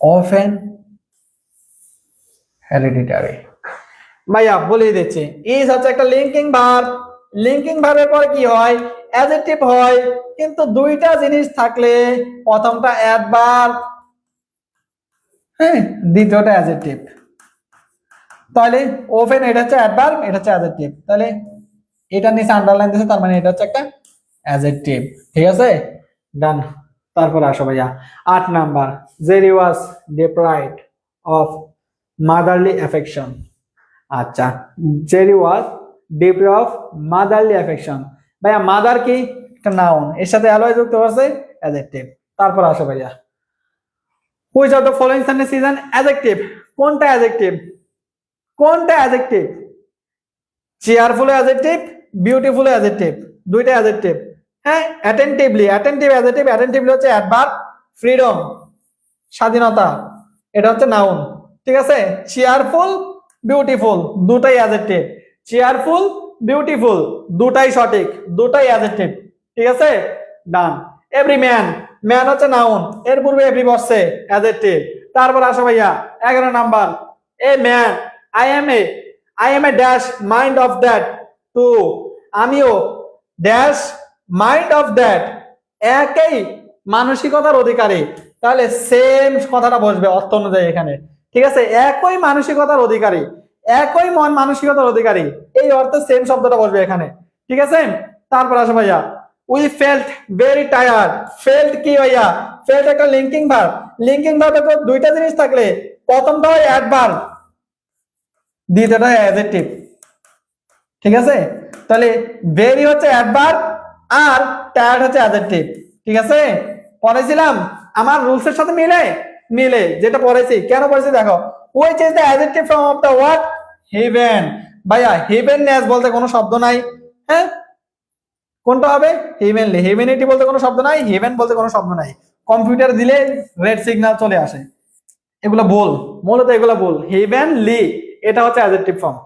Often hereditary. ভাইয়া বলে দিচ্ছি, ইজ হচ্ছে একটা লিঙ্কিং ভার্ব, লিঙ্কিং ভার্বের পরে কি হয়, অ্যাডজেক্টিভ হয়। কিন্তু দুইটা জিনিস থাকলে প্রথমটা অ্যাডভার্ব, হ্যাঁ, দ্বিতীয়টা অ্যাডজেক্টিভ। তাহলে ওপেন এটা হচ্ছে অ্যাডভার্ব, এটা হচ্ছে অ্যাডজেক্টিভ, তাহলে এটা নিচে আন্ডারলাইন দিয়েছে, তার মানে এটা হচ্ছে একটা অ্যাডজেক্টিভ। ঠিক আছে, ডান। তারপর আসো ভাইয়া 8 number, Jerry was deprived of motherly affection. আচ্ছা, Jerry was deprived of motherly affection. ভাইয়া মাদার কি একটা নাউন, এর সাথে অ্যালয় যুক্ত আছে অ্যাডজেক্টিভ। তারপর আসো ভাইয়া, which of the following sentence is an adjective, কোনটা অ্যাডজেক্টিভ, কোনটা adjective? Cheerful adjective, beautiful adjective, দুইটা অ্যাডজেক্টিভ। হ্যাঁ, অ্যাটেনটিভলি, অ্যাটেনটিভ অ্যাডজেক্টিভ, অ্যাটেনটিভলি হচ্ছে অ্যাডভার্ব, ফ্রিডম স্বাধীনতা, এটা হচ্ছে নাউন। ঠিক আছে, চেয়ারফুল, বিউটিফুল দুটাই অ্যাডজেক্টিভ, চেয়ারফুল, বিউটিফুল দুটাই সঠিক, দুটাই অ্যাডজেক্টিভ। ঠিক আছে, ডান। এভরি ম্যান, ম্যান হচ্ছে নাউন, এর পূর্বে এভরি বসছে অ্যাডজেক্টিভ। তারপর আসো ভাইয়া 11 number, a man, I M a dash mind of that two, আমিও ড্যাশ মাইন্ড অফ দ্যাট, একই মানসিকতার অধিকারী। তাহলে সেম কথাটা বসবে অর্থ অনুযায়ী এখানে। ঠিক আছে, একই মানসিকতার অধিকারী, একই মন মানসিকতার অধিকারী, এই অর্থে সেম শব্দটা বসবে এখানে। ঠিক আছে, তারপর আসো ভাইয়া, we felt very tired. Felt কি ভাইয়া, ফেল্ট একটা লিঙ্কিং ভার্ব, লিঙ্কিং ভার্বে তো দুইটা জিনিস থাকলে প্রথমটা হয় অ্যাডভার্ব, দ্বিতীয়টা অ্যাডজেক্টিভ। ঠিক আছে, তাহলে ভেরি হচ্ছে অ্যাডভার্ব আর টায়ার্ড হচ্ছে অ্যাডজেক্টিভ। ঠিক আছে, পড়েছিলাম আমার রুলস এর সাথে মিলে মিলে যেটা পড়েছি, কেন পড়েছি দেখো, which is the adjective form of the word heaven। ভাইয়া হেভেননেস বলতে কোনো শব্দ নাই, হ্যাঁ, কোনটা হবে, হেভেনলি, হেভেনিটি বলতে কোনো শব্দ নাই, হেভেন বলতে কোনো শব্দ নাই। কম্পিউটার দিলে রেড সিগন্যাল চলে আসে, এগুলো বল, মূলত এগুলো বল। হেভেনলি এটা হচ্ছে অ্যাডজেক্টিভ ফর্ম।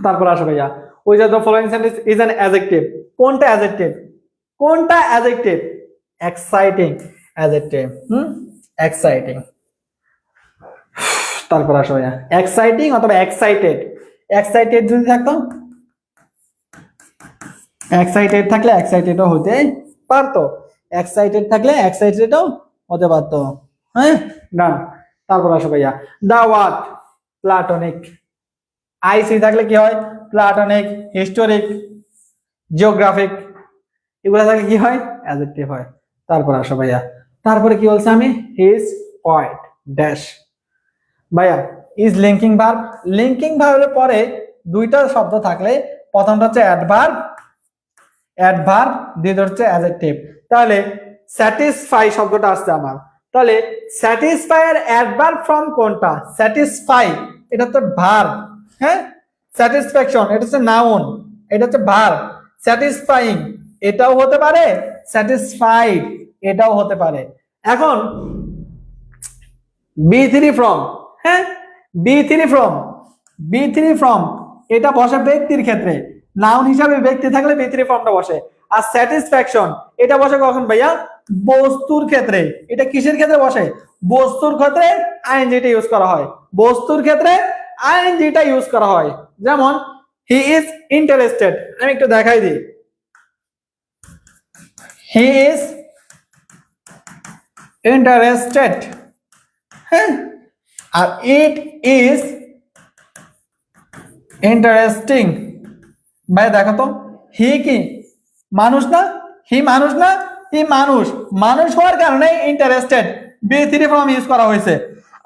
তারপর আসো ভাইয়া, which of the following sentence is an adjective, কোনটা অ্যাডজেক্টিভ, কোনটা অ্যাডজেক্টিভ, এক্সাইটিং অ্যাডজেক্টিভ, এক্সাইটিং। তারপর আসো ভাইয়া, এক্সাইটিং অথবা এক্সাইটেড, এক্সাইটেড যদি থাকতো, এক্সাইটেড থাকলে এক্সাইটেডও হতে পারতো, এক্সাইটেড থাকলে এক্সাইটেডও হতে পারতো। হ্যাঁ, ডান। তারপর আসো ভাইয়া, দা ওয়ার্ড প্লাটোনিক, আইসি থাকলে কি হয়, প্লাটোনিক, হিস্টোরিক, জিওগ্রাফিক, এগুলো থাকলে কি হয়, অ্যাডজেক্টিভ হয়। তারপর আসো ভাইয়া, তারপরে কি বলছি আমি, হিজ কোয়াইট ড্যাশ। ভাইয়া ইজ লিঙ্কিং ভার্ব, লিঙ্কিং ভার্বের পরে দুইটা শব্দ থাকলে প্রথমটা হচ্ছে অ্যাডভার্ব, অ্যাডভার্ব, দ্বিতীয় হচ্ছে অ্যাডজেক্টিভ। তাহলে স্যাটিসফাই শব্দটা আসছে আমার, তাহলে স্যাটিসফাই এর অ্যাডভার্ব ফর্ম কোনটা, স্যাটিসফাই এটা হচ্ছে ভার্ব, হ্যাঁ, স্যাটিসফ্যাকশন এটা হচ্ছে নাউন, এটা হচ্ছে ভার্ব, স্যাটিসফাইং এটাও হতে পারে, স্যাটিসফাইড এটাও হতে পারে। এখন বি3 ফ্রম, হ্যাঁ, বি3 ফ্রম, বি3 ফ্রম এটা বসে ব্যক্তির ক্ষেত্রে, নাউন হিসাবে ব্যক্তি থাকলে বি3 ফর্মটা বসে। আর স্যাটিসফ্যাকশন এটা বসে কখন ভাইয়া, বস্তুর ক্ষেত্রে। এটা কিসের ক্ষেত্রে বসে, বস্তুর ক্ষেত্রে আইএনজিটা ইউজ করা হয়, বস্তুর ক্ষেত্রে আইএনজিটা ইউজ করা হয়। যেমন হি ইজ ইন্টারেস্টেড, আমি একটু দেখাই দিই, হি ইজ ইন্টারেস্টেড, হ্যাঁ, আর ইট ইজ ইন্টারেস্টিং, ভাই দেখো তো, হি কি মানুষ না? হি মানুষ না? হি মানুষ, মানুষ হওয়ার কারণে interested V three form use করা হয়েছে।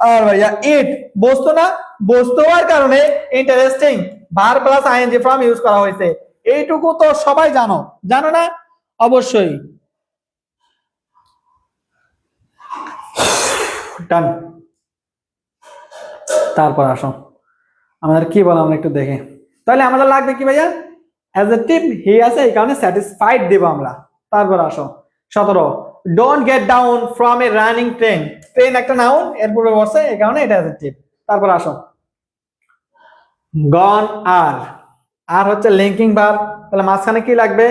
আর ভাইয়া ইট বস্তু না? বস্তু হওয়ার কারণে interesting verb plus ING form use করা হয়েছে। এইটুকু তো সবাই জানো, জানো না? অবশ্যই। ডান। তারপর আসো, আমাদের কি বলো আমরা একটু দেখি। তাহলে আমাদের লাগবে কি ভাইয়া? অ্যাডজেক্টিভ হি আছে, এই কারণে স্যাটিসফাইড দেব আমরা। তারপর আসো 17, don't get down from a running train. Train একটা নাউন, এর পূর্বে বসে, এই কারণে এটা অ্যাডজেক্টিভ। তারপর আসো গন আর, আর হচ্ছে লিঙ্কিং ভার্ব, তাহলে মাঝখানে কি লাগবে?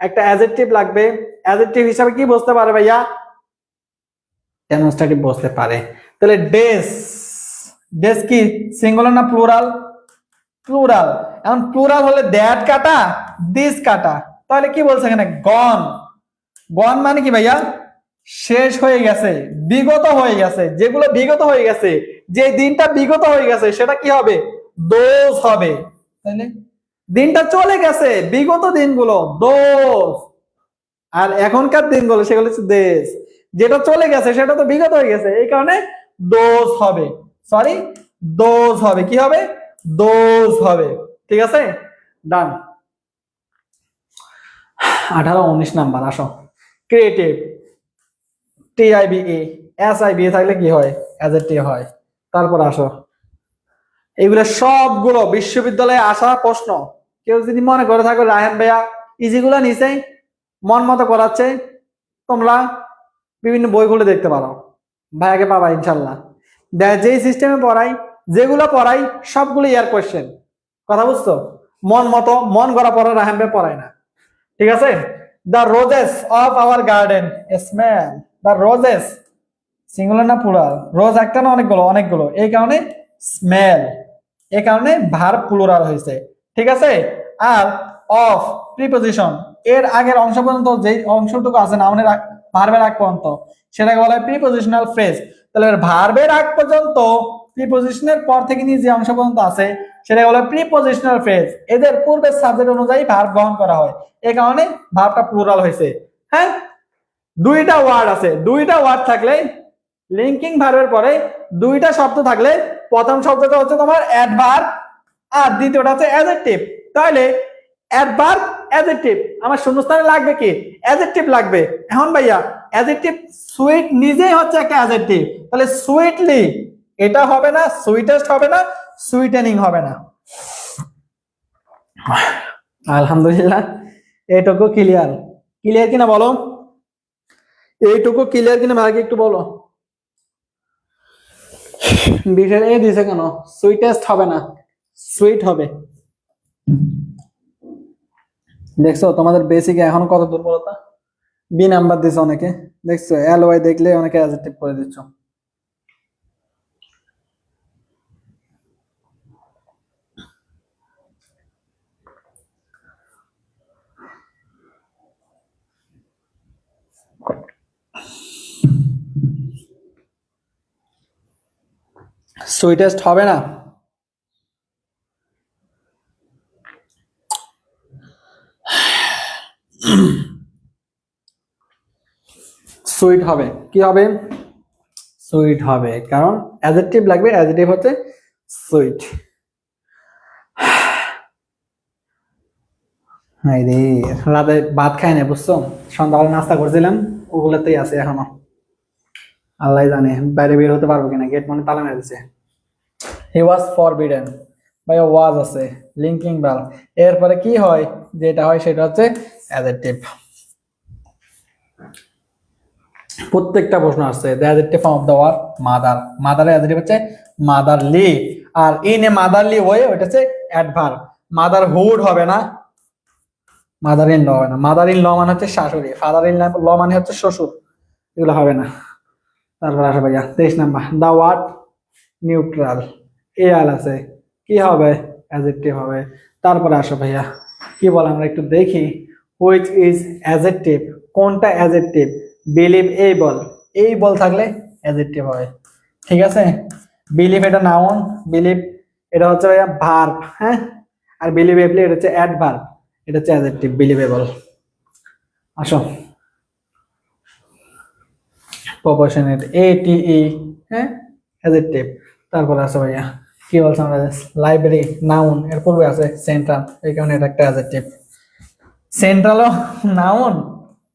একটা অ্যাডজেক্টিভ লাগবে। অ্যাডজেক্টিভ হিসাবে কি বসতে পারে ভাইয়া? ডেমনস্ট্রেটিভ বসতে পারে। তাহলে ডেস, ডেস কি সিঙ্গুলার না প্লুরাল? প্লুরাল। এখন প্লুরাল হলে দ্যাট কাটা, দিস কাটা, তাহলে কি বলছে এখানে? গন। গন মানে কি ভাইয়া? শেষ হয়ে গেছে, বিগত হয়ে গেছে। যেগুলো বিগত হয়ে গেছে, যে দিনটা বিগত হয়ে গেছে, সেটা কি হবে? দোষ হবে। তাইলে দিনটা চলে গেছে, বিগত দিনগুলো দোষ, আর এখনকার দিনগুলো সেগুলো হচ্ছে দেশ। যেটা চলে গেছে সেটা তো বিগত হয়ে গেছে, এই কারণে দোষ হবে। সরি, দোষ হবে। কি হবে? দোষ হবে। ঠিক আছে, ডান। 18 19 নাম্বার আসো, ক্রিয়েটিভ, টিআইবিই এসআইবি থাকলে কি হয়? অ্যাডজেক্টিভ হয়। তারপর আসো, এগুলো সবগুলো বিশ্ববিদ্যালয়ে আসা প্রশ্ন। কেউ যদি মনে করে থাকো রায়হান ভাইয়া ইজিগুলো নিচে মন মতো করাচ্ছে, তোমরা বিভিন্ন বইগুলো দেখতে পারো, ভাইয়াকে পাবা ইনশাল্লাহ। যেই সিস্টেমে পড়াই, যেগুলো পড়াই সবগুলো ইয়ার কোয়েশ্চেন। কথা বুঝছো? মন মতো মন গড়া পড়া রায়হান ভাই পড়ায় না। ঠিক আছে, the roses of our garden smell. The roses singular না প্লুরাল? রোজ একটা না অনেকগুলো? অনেকগুলো, এই কারণে স্মেল, এই কারণে ভার্ব প্লুরাল হয়েছে। ঠিক আছে, আর অফ প্রিপজিশন, এর আগের অংশ পর্যন্ত যে অংশটুকু আছে নাউনের ভার্বের আগ পর্যন্ত, সেটাকে বলা হয় প্রিপজিশনাল ফ্রেজ। তাহলে ভার্বের আগ পর্যন্ত, প্রিপজিশনের পর থেকে নিয়ে যে অংশ পর্যন্ত আছে সেটাকে বলা হয় প্রিপজিশনাল ফ্রেজ। এদের পূর্বের সাবজেক্ট অনুযায়ী ভার্ব গ্রহণ করা হয়, এই কারণে ভার্বটা প্লুরাল হয়েছে। হ্যাঁ, দুইটা ওয়ার্ড আছে, দুইটা ওয়ার্ড থাকলে লিঙ্কিং ভার্বের পরে দুইটা শব্দ থাকলে প্রথম শব্দটা হচ্ছে তোমার অ্যাডভার্ব আর দ্বিতীয়টা হচ্ছে অ্যাডজেক্টিভ। তাহলে অ্যাডভার্ব অ্যাডজেক্টিভ, আমার শূন্যস্থানে লাগবে কি? অ্যাডজেক্টিভ লাগবে। এখন ভাইয়া অ্যাডজেক্টিভ সুইট নিজেই হচ্ছে একটা অ্যাডজেক্টিভ, তাহলে সুইটলি এটা হবে না, সুইটেস্ট হবে না, সুইটেনিং হবে না। আলহামদুলিল্লাহ, এইটুকু ক্লিয়ার। ক্লিয়ার কিনা বলো? এইটুকু ক্লিয়ার কিনা আমাকে একটু বলো। বিশের এ দিছে কেন? সুইটেস্ট হবে না, সুইট হবে। দেখছো তোমাদের বেসিকে এখন কত দুর্বলতা? বি নাম্বার দিছে অনেকে, দেখছো এল ওয়াই দেখলে অনেকে অ্যাডজেক্টিভ করে দিচ্ছ। সুইটেস্ট হবে না? সুইট হবে। কি হবে? সুইট হবে, কারণ অ্যাডজেক্টিভ লাগবে, অ্যাডজেক্টিভ হচ্ছে সুইট। এই রে, রাতে ভাত খাই না বুঝছো, সন্ধ্যাবেলা নাস্তা করছিলাম, ওগুলোতেই আছে এখনো। আল্লাহ জানে বাইরে বের হতে পারবো কিনা, গেট মানে তালা মেরে দিছে। হি ওয়াজ ফরবিডেন, ভাই ওয়াজ আছে, লিঙ্কিং ভার্ব, এরপরে কি হয়? যেটা হয় সেটা হচ্ছে অ্যাডজেক্টিভ। প্রত্যেকটা প্রশ্ন আসছে the adjective form of the word mother. মাদারের অ্যাডজেক্টিভ হচ্ছে মাদারলি, আর ইন এ মাদারলি ওয়ে ওটা হচ্ছে অ্যাডভার্ব। মাদারহুড হবে না, মাদার ইন ল হবে না। মাদার ইন ল মানে হচ্ছে শাশুড়ি, ফাদার ইন ল মানে হচ্ছে শ্বশুর, এগুলো হবে না। তারপর আসো ভাইয়া 23 নাম্বার, দা ওয়ার্ড নিউট্রাল, এ আল আছে, কি হবে? অ্যাডজেক্টিভ হবে। তারপরে আসো ভাইয়া কি বলে আমরা একটু দেখি, হুইচ ইজ অ্যাডজেক্টিভ, কোনটা অ্যাডজেক্টিভ? বিলিভ এইবল, এইবল থাকলে অ্যাডজেক্টিভ হয়। ঠিক আছে, বিলিভ এটা নাউন, বিলিভ এটা হচ্ছে ভাইয়া ভার্ব, হ্যাঁ, আর বিলিভেবলি এটা হচ্ছে অ্যাডভার্ব। এটা হচ্ছে অ্যাডজেক্টিভ, বিলিভেবল। আসো, প্রপোর্শনেট, ATE, হ্যাঁ, অ্যাডজেক্টিভ। তারপর আছে ভাইয়া কি বলছে আমাদের, লাইব্রেরি, নাউন, এর পূর্বে আছে সেন্ট্রাল, এই কারণে এটা একটা অ্যাডজেক্টিভ। সেন্ট্রালও নাউন,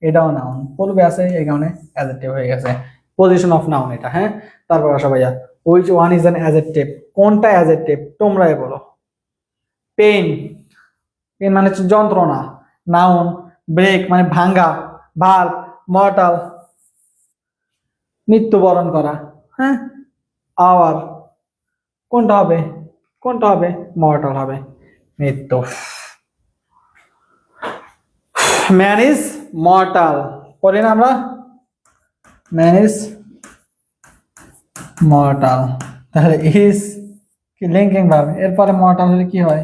এটাও নাউন, পূর্বে আছে এই কারণে অ্যাডজেক্টিভ হয়ে গেছে। পজিশন অফ নাউন এটা, হ্যাঁ। তারপর আসো ভাইয়া, which one is an adjective, কোনটা অ্যাডজেক্টিভ তোমরাই বলো। পেইন, পেইন মানে হচ্ছে যন্ত্রণা। নাউন, ব্রেক মানে ভাঙ্গা, ভার, মর্টাল মৃত্যুবরণ করা, হ্যাঁ। আওয়ার, কোনটা হবে, কোনটা হবে, মর্টাল হবে, মৃত্যু। ম্যান ইজ মর্টাল, পড়ি না আমরা, ম্যান ইজ মর্টাল। তাহলে ইজ কি লিঙ্কিং ভার্ব, এরপরে মর্টাল হলে কি হয়,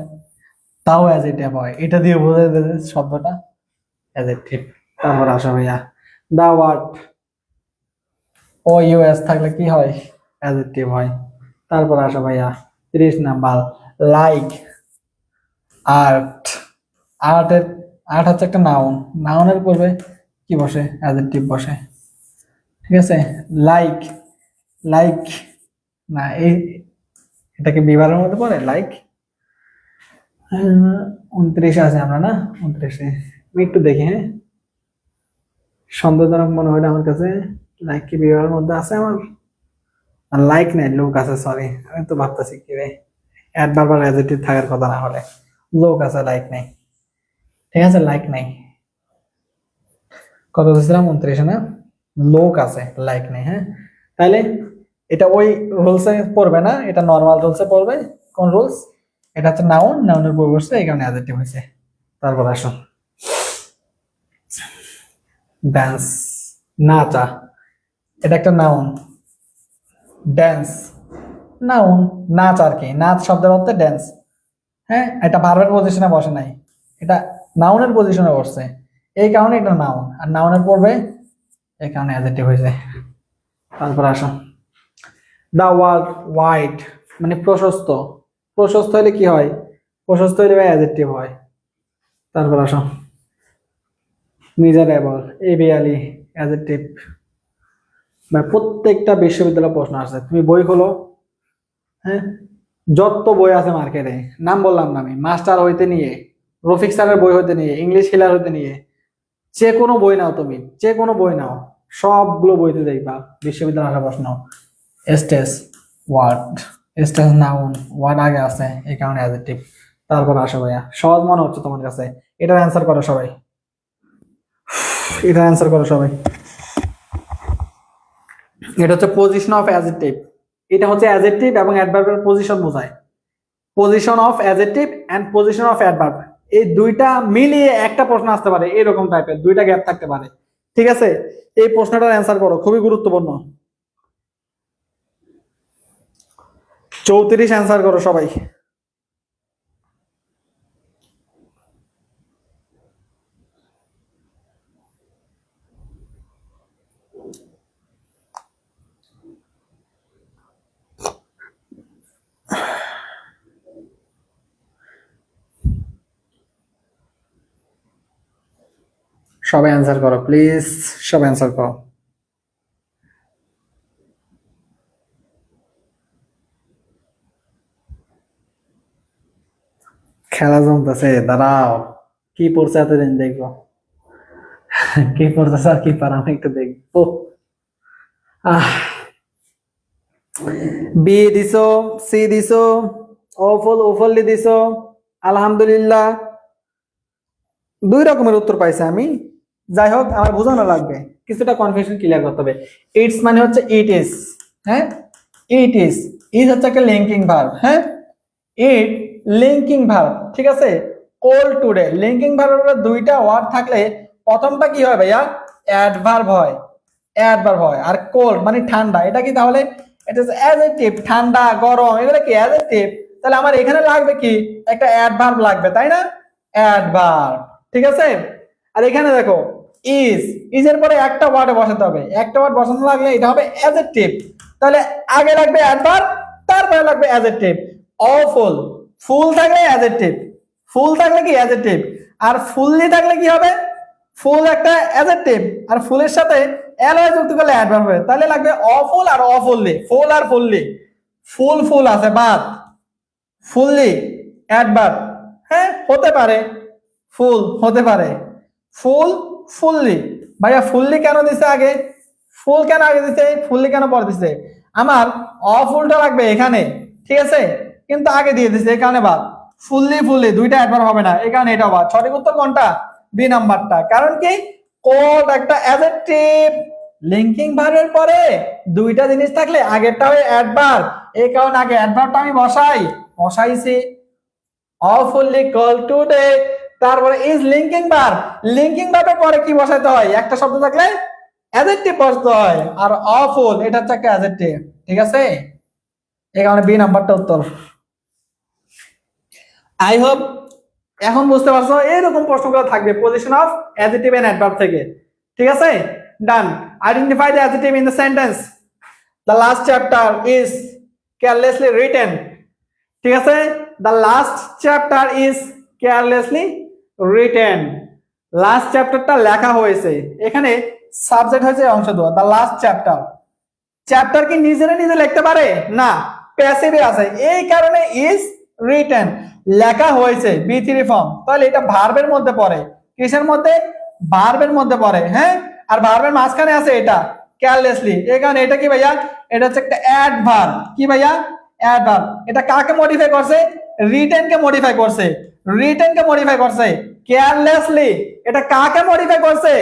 তাও অ্যাডজেক্টিভ হয়, এটা দিয়ে বোঝা যায় শব্দটা অ্যাডজেক্টিভ। তারপর আসো ভাইয়া, দা ওয়ার্ড, ও ইউএস থাকলে কি হয়, অ্যাডজেক্টিভ হয়। তারপর আসো ভাইয়া 30 নাম্বার, লাইক, আর্ট, আর্টের, আর্ট হচ্ছে একটা নাউন, নাউনের পূর্বে কি বসে, অ্যাডজেক্টিভ বসে, ঠিক আছে। লাইক, লাইক না, এই এটাকে বিবাহের মধ্যে পড়ে লাইক। 29 আছে আমরা না, 29-এ আমি একটু দেখি, হ্যাঁ, সন্দেহজনক মনে হলে আমার কাছে, লাইক কি বিবাহের মধ্যে আছে আমার, আর লাইক নাই, লোক আছে, সরি আমি তো ভাবতেছি কি রে, অ্যাডভার্ব আর অ্যাডজেক্টিভ থাকার কথা না হলে, লোক আছে লাইক নাই, ঠিক আছে, লাইক নাই। কত দিয়েছিলাম, 29 না, লোক আছে লাইক নেই, হ্যাঁ। তাহলে এটা ওই রুলসে পড়বে না, এটা নর্মাল রুলসে পড়বে। কোন রুলস, এটা হচ্ছে নাউন, নাউনের পূর্বে বসছে, এই কারণে অ্যাডজেক্টিভ হয়েছে। তারপর আসো, ডান্স, নাচা, এটা একটা নাউন, ড্যান্স নাউন, নাচ আর কি, নাচ শব্দের অর্থে ড্যান্স, হ্যাঁ। এটা ভার্বের পজিশনে বসে নাই, এটা নাউনের পজিশনে বসছে, এই কারণে এটা নাউন, আর নাউনের পূর্বে এই কারণে অ্যাডজেক্টিভ হয়েছে। তারপর আসো, দা ওয়ার্ল্ড ওয়াইড মানে প্রশস্ত, প্রশস্ত হলে কি হয়, প্রশস্ত হলে অ্যাডজেক্টিভ হয়। তারপর আসো, মিজারেবল, এবিআলি, অ্যাডজেক্টিভ। প্রত্যেকটা বিশ্ববিদ্যালয় প্রশ্ন আসছে, তুমি বই খোলো, হ্যাঁ, যত বই আছে মার্কেটে, নাম বললাম না আমি, মাস্টার হইতে নিয়ে, রফিক স্যারের বই হইতে নিয়ে, ইংলিশ হিলার হইতে নিয়ে, যে কোনো বই নাও, তুমি যে কোনো বই নাও, সবগুলো বইতে দেখবা বিশ্ববিদ্যালয় আসা প্রশ্ন, এস্টেস ওয়ার্ড, এস্টেস নাউন, ওয়ার্ড আগে আছে, এই কারণে অ্যাডজেক্টিভ। তারপর আসো ভাইয়া, সহজ মনে হচ্ছে তোমার কাছে, এটার অ্যান্সার করো সবাই, এটার অ্যান্সার করো সবাই। এটা হচ্ছে পজিশন অফ অ্যাডজেক্টিভ, এটা হচ্ছে অ্যাডজেক্টিভ এবং অ্যাডভার্বের পজিশন বোঝায়, position of adjective and position of adverb, এই দুইটা মিলিয়ে একটা প্রশ্ন আসতে পারে, এরকম টাইপের দুইটা গ্যাপ থাকতে পারে, ঠিক আছে। এই প্রশ্নটার অ্যান্সার করো, খুবই গুরুত্বপূর্ণ। 34 অ্যান্সার করো সবাই। সবাই অ্যান্সার করো প্লিজ, সবাই অ্যান্সার করো। খেলা জমতেছে, দাঁড়াও, কি পড়ছে এতদিন দেখবো, কি পড়তেছে আর কি পার, আমি একটু দেখবো। আহ, বি দিছো, সি দিছো, ওফল ওফলি দিছো, আলহামদুলিল্লাহ, দুই রকমের উত্তর পাইছে আমি। যাই হোক, আমার বোঝানো লাগবে, কিছুটা কনফিউশন ক্লিয়ার করতে হবে। ইটস মানে হচ্ছে ইট ইজ, হ্যাঁ, ইট ইজ, ইজ হচ্ছে একটা লিঙ্কিং ভার্ব, হ্যাঁ, ইট লিঙ্কিং ভার্ব, ঠিক আছে। কোল্ড টুডে, লিঙ্কিং ভার্বের দুইটা ওয়ার্ড থাকলে প্রথমটা কি হয় ভাইয়া, অ্যাডভার্ব হয়, অ্যাডভার্ব হয়। আর কোল্ড মানে ঠান্ডা, এটা কি তাহলে, এটা হচ্ছে অ্যাডজেক্টিভ, ঠান্ডা গরম এগুলো কি অ্যাডজেক্টিভ, তাহলে আমার এখানে লাগবে কি, একটা অ্যাডভার্ব লাগবে, তাই না, অ্যাডভার্ব, ঠিক আছে। আর এখানে দেখো ইজ, ইজের পরে একটা ওয়ার্ডে বসাতে হবে, একটা ওয়ার্ড বসানো লাগলে এটা হবে অ্যাডজেক্টিভ, তাহলে আগে লাগবে অ্যাডভার্ব, তারপরে লাগবে অ্যাডজেক্টিভ। অফুল, ফুল থাকলে অ্যাডজেক্টিভ, ফুল থাকলে কি অ্যাডজেক্টিভ, আর ফুললি থাকলে কি হবে, ফুল একটা অ্যাডজেক্টিভ, আর ফুলের সাথে অ্যালয় যুক্ত করলে অ্যাডভার্ব হবে, তাহলে লাগবে অফুল আর অফুললি, ফুল আর ফুললি। ফুল ফুল আছে বাদ, ফুললি অ্যাডভার্ব, হ্যাঁ হতে পারে, ফুল হতে পারে, ফুল ফুললি। ভাইয়া ফুললি কেন দিছে আগে, ফুল কেন আগে দিছে, ফুললি কেন পরে দিছে? আমার অফুলটা লাগবে এখানে, ঠিক আছে, কিন্তু আগে দিয়ে দিছে এই কারণে বাদ। ফুললি ফুললি দুইটা অ্যাডভার্ব হবে না, এই কারণে এটা বাদ। সঠিক উত্তর কোনটা? বি নাম্বারটা। কারণ কি, কোড একটা অ্যাডজেক্টিভ, লিঙ্কিং ভার্বের পরে দুইটা জিনিস থাকলে আগেরটা হয় অ্যাডভার্ব, এই কারণে আগে অ্যাডভার্বটা আমি বসাইছি। awfully cold today, তারপরে ইজ লিঙ্কিং ভার্ব, লিঙ্কিং ভার্বের পরে কি বসাইতে হয়, একটা শব্দ থাকলে অ্যাডজেক্টিভ বসাতে হয়, আর awful এটা হচ্ছে একটা অ্যাডজেক্টিভ, ঠিক আছে, এই কারণে বি নাম্বারটা উত্তর। আই হোপ এখন বুঝতে পারছো, এরকম প্রশ্নগুলো থাকবে position of adjective and adverb থেকে, ঠিক আছে। Done. Identify the adjective in the sentence. The last chapter is carelessly written, ঠিক আছে, the last chapter is carelessly written, last চ্যাপ্টারটা লেখা হয়েছে, এখানে সাবজেক্ট হয়েছে অংশ দেওয়া, দ্য লাস্ট চ্যাপ্টার। চ্যাপ্টার কি নিজে লিখতে পারে না, প্যাসিভে আছে, এই কারণে ইজ রিটেন, লেখা হয়েছে বি3 ফর্ম, তাহলে এটা ভার্বের মধ্যে পড়ে, কিসের মধ্যে, ভার্বের মধ্যে পড়ে, হ্যাঁ, আর ভার্বের মাঝখানে আছে এটা কেয়ারলেসলি, এই কারণে এটা কি ভাইয়া, এটা হচ্ছে একটা অ্যাডভার্ব, কি ভাইয়া, অ্যাডভার্ব। এটা কাকে মডিফাই করছে, রিটেন কে মডিফাই করছে, রিটেন কে মডিফাই করছে, কেয়ারলেসলি এটা কাকে মডিফাই করছে,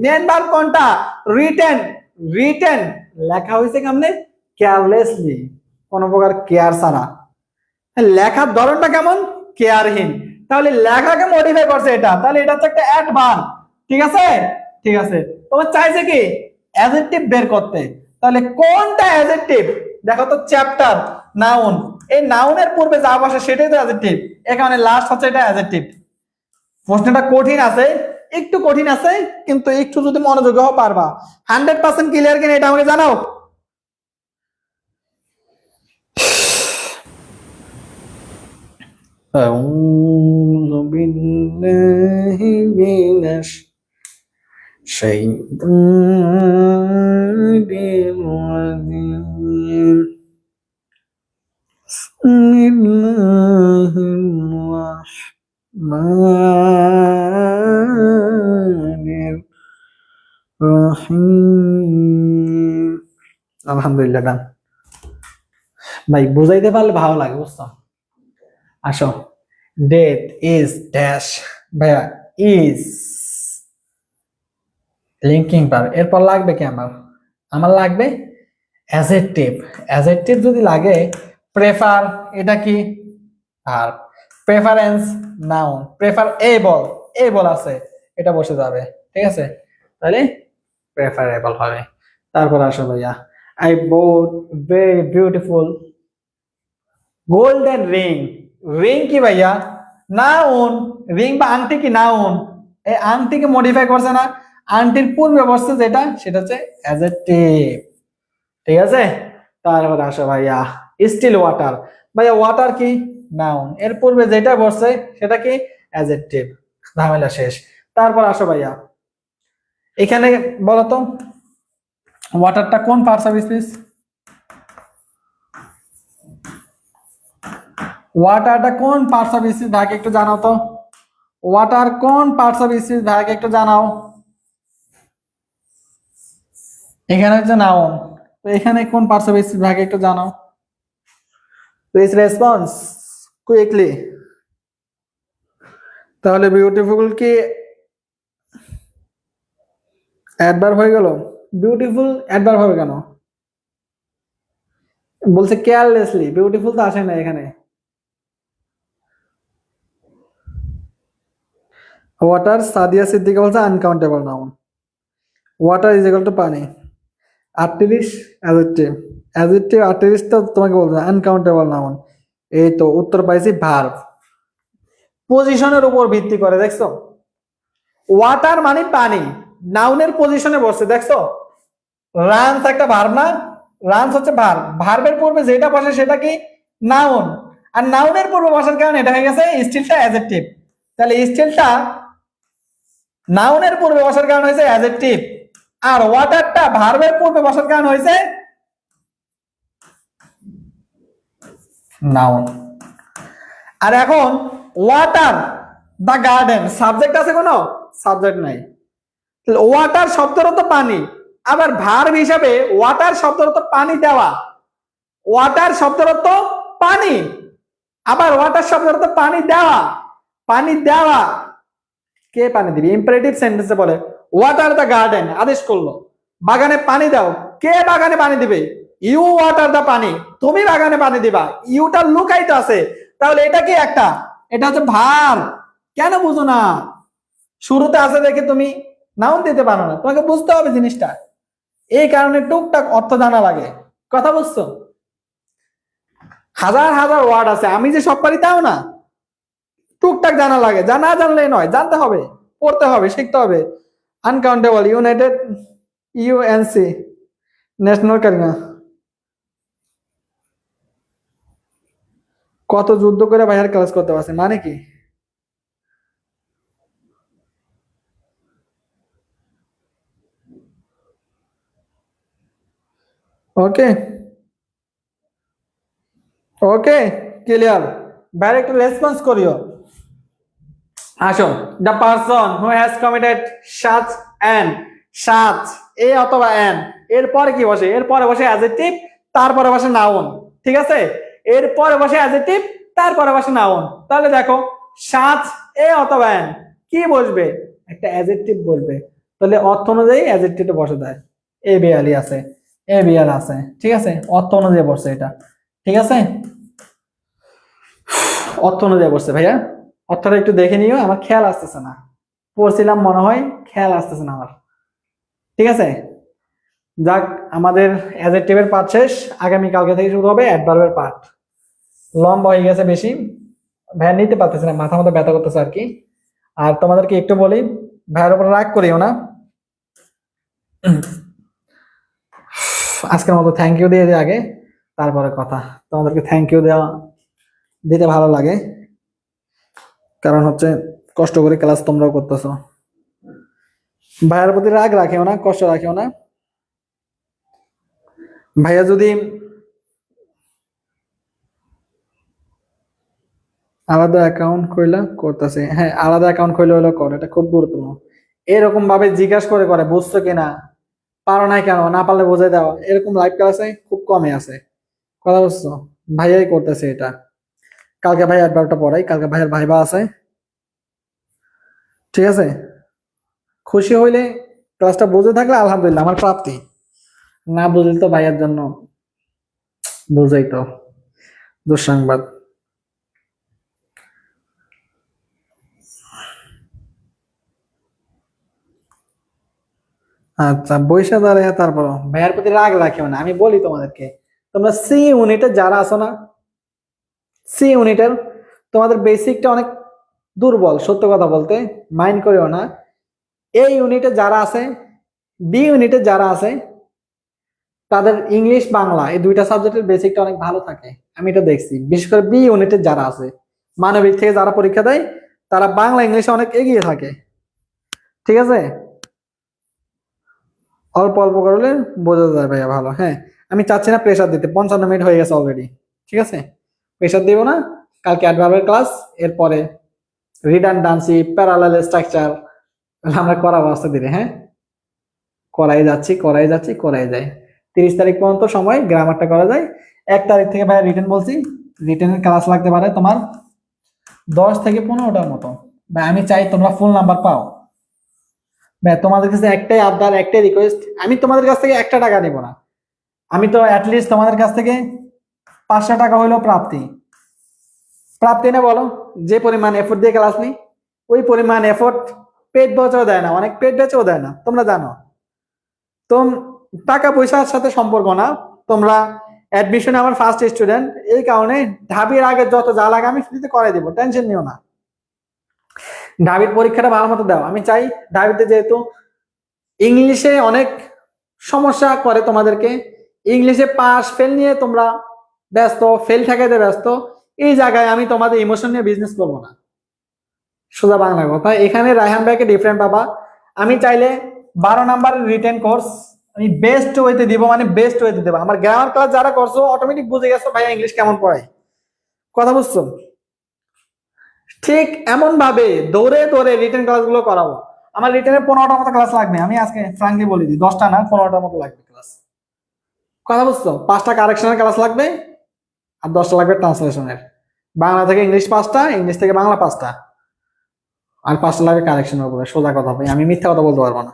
মেন ভার্ব কোনটা, রিটেন, রিটেন লেখা হয়েছে কেমনে, কেয়ারলেসলি, কোন প্রকার কেয়ার ছাড়া, লেখার ধরনটা কেমন, কেয়ারহীন, তাহলে লেখাকে মডিফাই করছে এটা, তাহলে এটা হচ্ছে একটা অ্যাডভার্ব, ঠিক আছে, ঠিক আছে। তোমার চাইছে কি অ্যাডজেক্টিভ বের করতে, তাহলে কোনটা অ্যাডজেক্টিভ, দেখো তো চ্যাপ্টার নাউন, এই নাউনের পূর্বে যা বসে সেটাই তো অ্যাডজেক্টিভ, এখানে লাস্ট হচ্ছে এটা অ্যাডজেক্টিভ। প্রশ্নটা কঠিন আছে, একটু কঠিন আছে, কিন্তু একটু যদি মনোযোগী হও পারবা। 100% ক্লিয়ার কিনা এটা আমাকে জানাও। أعوذ بالله من الشيطان الرجيم بسم الله الرحمن الرحيم আলহামদুলিল্লাহ। ডান ভাই, বুঝাইতে পারলে ভালো লাগে, বুঝছো। আসো, ডেট ইজ ড্যাশ, ভাইয়া ইজ লিঙ্কিং ভার্ব, এরপর লাগবে কি আমার লাগবে অ্যাডজেক্টিভ, অ্যাডজেক্টিভ যদি লাগে প্রেফার, এটা কি verb, preference noun, preferable, able আছে, এটা বসে যাবে, ঠিক আছে, তাহলে প্রেফারেবল হবে। তারপর আসো ভাইয়া, I boat very beautiful golden ring, ring কি ভাইয়া, নাউন, রিং বা আংটি কি নাউন, এই আংটিকে মডিফাই করছে না, আংটির পূর্বে বসছে যেটা, সেটা হচ্ছে অ্যাডজেক্টিভ, ঠিক আছে। তারপর আসো ভাইয়া, স্টিল ওয়াটার, ভাইয়া ওয়াটার কি নাউন, এর পূর্বে যেটা বসছে সেটা কি অ্যাডজেক্টিভ, ঝামেলা শেষ। তারপর আসো ভাইয়া, এখানে বলো তো ওয়াটারটা কোন পার্টস অফ স্পিচ, ওয়াটারটা কোন পার্টস অফ স্পিচ ভাগে একটু জানাও তো, ওয়াটার কোন পার্টস অফ স্পিচ ভাগে একটু জানাও। এখানে হচ্ছে নাউন, তো এখানে কোন পার্টস অফ স্পিচ ভাগে একটু জানাও, প্লিজ রেসপন্স কুইকলি। তাহলে বিউটিফুল কি অ্যাডভার্ব হয়ে গেল, বিউটিফুল অ্যাডভার্ব হবে কেন, বলছে কেয়ারলেসলি, বিউটিফুল তো আসে না এখানে। ওয়াটার, সাদিয়া সিদ্দিকা বলছে uncountable noun, water is equal to পানি, 38 অ্যাডজেক্টিভ, অ্যাডজেক্টিভ 38 তো তোমাকে বলবে আনকাউন্টেবল নাউন, এই তো উত্তর পাইছি ভার্ব, পজিশনের উপর ভিত্তি করে, দেখছো, ওয়াটার মানে পানি, নাউনের পজিশনে বসছে, দেখছো, রানস একটা ভার্ব না, রানস হচ্ছে ভার্ব, ভার্বের পূর্বে যেটা বসে সেটা কি নাউন, আর নাউনের পূর্বে বসার কারণে এটা হয়ে গেছে স্টিলটা অ্যাডজেক্টিভ, তাহলে স্টিলটা নাউনের পূর্বে বসার কারণ হয়েছে অ্যাডজেক্টিভ, আর ওয়াটারটা ভার্বের পূর্বে বসার কারণ হয়েছে নাউন। আর এখন ওয়াটার দা গার্ডেন সাবজেক্ট আছে, কোনো সাবজেক্ট নাই। ওয়াটার শব্দের অর্থ পানি, আবার ভার্ব হিসাবে ওয়াটার শব্দের অর্থ পানি দেওয়া, ওয়াটার শব্দের অর্থ পানি, আবার ওয়াটার শব্দের অর্থ পানি দেওয়া। পানি দেওয়া, কে পানি দিবে? ইম্পারেটিভ সেন্টেন্সে বলে ওয়াটার দা গার্ডেন, আদেশ করলো বাগানে পানি দাও। কে বাগানে পানি দিবে? ইউ ওয়াটার দা পানি, তুমি বাগানে পানি দিবা। ইউটা লুকাইতে আছে, তাহলে এটা কি একটা? এটা হচ্ছে ভার্ব। কেন বুঝো না? শুরুতে আছে দেখে তুমি নাউন দিতে পারো না, তোমাকে বুঝতে হবে জিনিসটা। এই কারণে টুকটাক অর্থ জানা লাগে। কথা বুঝছো? হাজার হাজার ওয়ার্ড আছে, আমি যে সব পারি তাও না, টুকটাক জানা লাগে। জানা জানলে নয়, জানতে হবে, পড়তে হবে, শিখতে হবে। Uncountable, United, UNC, national Kareena, কত যুদ্ধ করে ভাইয়ার ক্লাস করতে পারছে, মানে কি? ওকে ওকে, ক্লিয়ার। ভাইয়ার একটু রেসপন্স করিও। আসো, the person who has committed such an, such a অথবা অ্যান, এরপরে কি বসে? এরপরে বসে অ্যাডজেক্টিভ, তারপরে বসে নাউন। ঠিক আছে, এরপরে বসে অ্যাডজেক্টিভ, তারপরে বসে নাউন। তাহলে দেখো, সাচ এ অথবা অ্যান কি বসবে? একটা অ্যাডজেক্টিভ বলবে। তাহলে অর্থ অনুযায়ী অ্যাডজেক্টিভটা বসে দেয়। এ বিয়ালি আছে, এ বিয়াল আছে, ঠিক আছে, অর্থ অনুযায়ী বসছে এটা। ঠিক আছে, অর্থ অনুযায়ী বসছে ভাইয়া। অর্থটা একটু দেখে নিও, আমার খেয়াল আসতেছে না, পড়ছিলাম মনে হয়, খেয়াল আসতেছে না আমার। ঠিক আছে, যাক, আমাদের অ্যাডজেক্টিভের পার্ট শেষ। আগামী কালকে থেকে শুরু হবে অ্যাডভার্বের পার্ট। লম্বা হয়ে গেছে বেশি, ভাইয়া নিতে পারতেছে না, মাথা মতো ব্যথা করতেছে আর কি। আর তোমাদেরকে একটু বলি, ভাইয়ের উপর রাগ করিও না। আজকের মতো থ্যাংক ইউ দিয়ে দিই আগে, তারপরে কথা। তোমাদেরকে থ্যাংক ইউ দেওয়া দিতে ভালো লাগে, কারণ হচ্ছে কষ্ট করে ক্লাস তোমরাও করতেছো। ভাইয়ের প্রতি রাগ রাখিও না, কষ্ট রাখিও না। ভাইয়া যদি আলাদা অ্যাকাউন্ট খুইলা করতেছে, হ্যাঁ আলাদা অ্যাকাউন্ট খুইলে হলো কর, এটা খুব গুরুত্বপূর্ণ। এরকম ভাবে জিজ্ঞাসা করে করে বুঝছো কিনা, পারো না কেন, না পারলে বোঝাই দাও, এরকম লাইভ ক্লাসে খুব কমই আছে। কথা বুঝছো? ভাইয়াই করতেছে এটা। কালকে ভাই অ্যাডভার্বটা পড়াই, কালকে ভাইয়ের ভাইবা আছে। ঠিক আছে, খুশি হইলে, ক্লাসটা বুঝে থাকলে আলহামদুলিল্লাহ, আমার প্রাপ্তি। না বুঝলে তো ভাইয়ার জন্য বুঝাই তো দুঃসংবাদ। আচ্ছা, বৈশা দাঁড়ায়, তারপর ভাইয়ার প্রতি রাগ রাখিও না। আমি বলি তোমাদেরকে, তোমরা সি ইউনিটে যারা আছো না, সি ইউনিটের তোমাদের বেসিকটা অনেক দুর্বল, সত্য কথা বলতে, মাইন্ড করিও না। এই ইউনিটে যারা আছে, বি ইউনিটে যারা আছে, তাদের ইংলিশ বাংলা এই দুইটা সাবজেক্টের বেসিকটা অনেক ভালো থাকে। আমি এটা দেখছি, বিশেষ করে বি ইউনিটের যারা আছে, মানবিক থেকে যারা পরীক্ষা দেয়, তারা বাংলা ইংলিশে অনেক এগিয়ে থাকে। ঠিক আছে, অল্প অল্প করলে বোঝা যায় ভাইয়া ভালো। হ্যাঁ, আমি চাচ্ছি না প্রেশার দিতে, 55 মিনিট হয়ে গেছে অলরেডি। ঠিক আছে, প্রেশার দিব না। কালকে অ্যাডভার্বের ক্লাস, এরপরে রিডান্ডেন্সি, প্যারালাল স্ট্রাকচার আমরা করাবো আস্তে ধীরে। হ্যাঁ, করাই যাচ্ছি, করাই যাচ্ছি, করাই যায়। 30 তারিখ পর্যন্ত সময় গ্রামারটা করা যায়। 1 তারিখ থেকে ভাইয়া রিটেন বলছি, রিটেনের ক্লাস লাগতে পারে তোমার 10 থেকে 15টার মতো। ভাই আমি চাই তোমরা ফুল নাম্বার পাও। ভাই তোমাদের কাছে একটাই আবদার, একটাই রিকোয়েস্ট, আমি তোমাদের কাছ থেকে 1 টাকা নিব না। আমি তো অ্যাটলিস্ট তোমাদের কাছ থেকে 500 টাকা হইলেও প্রাপ্তি, প্রাপ্তি না বলো? যে পরিমাণ এফোর্ট দিয়ে ক্লাস নিই, ওই পরিমাণ এফোর্ট পেট বেচেও দেয় না, অনেক পেট বেচেও দেয় না, তোমরা জানো। তো টাকা পয়সার সাথে সম্পর্ক না, তোমরা অ্যাডমিশনে আমার ফার্স্ট স্টুডেন্ট, এই কারণে ঢাবির আগে যত যা লাগে আমি ফ্রিতে করে দিব, টেনশন নিও না। ঢাবির পরীক্ষাটা ভালো মতো দাও। আমি চাই ঢাবিতে, যেহেতু ইংলিশে অনেক সমস্যা করে তোমাদেরকে, ইংলিশে পাস ফেল নিয়ে তোমরা ব্যস্ত, ফেল ঠেকাইতে ব্যস্ত, এই জায়গায় আমি তোমাদের ইমোশন নিয়ে বিজনেস করবো না। সোজা বাংলা কথা, এখানে রায়হান ভাইকে ডিফারেন্ট পাবা। আমি চাইলে 12 নাম্বারের রিটেন কোর্স আমি বেস্ট ওয়েতে দিব, মানে বেস্ট ওয়েতে দেবো। আমার গ্রামার ক্লাস যারা করছো অটোমেটিক বুঝে গেছো ভাইয়া ইংলিশ কেমন পড়ায়, কথা বুঝছো? ঠিক এমন ভাবে দৌড়ে দৌড়ে রিটেন ক্লাসগুলো করাবো। আমার রিটেনে 15টার মতো ক্লাস লাগবে, আমি আজকে ফ্রাঙ্কলি বলে দিই, 10টা না 15টার মতো লাগবে ক্লাস, কথা বুঝছো? 5টা কারেকশনের ক্লাস লাগবে আর 10টা লাগবে ট্রান্সলেশনের। বাংলা থেকে ইংলিশ 5টা, ইংলিশ থেকে বাংলা 5টা, আর 5টা লাগবে কারেকশনের উপরে। সোজা কথা ভাই, আমি মিথ্যা কথা বলতে পারবো না।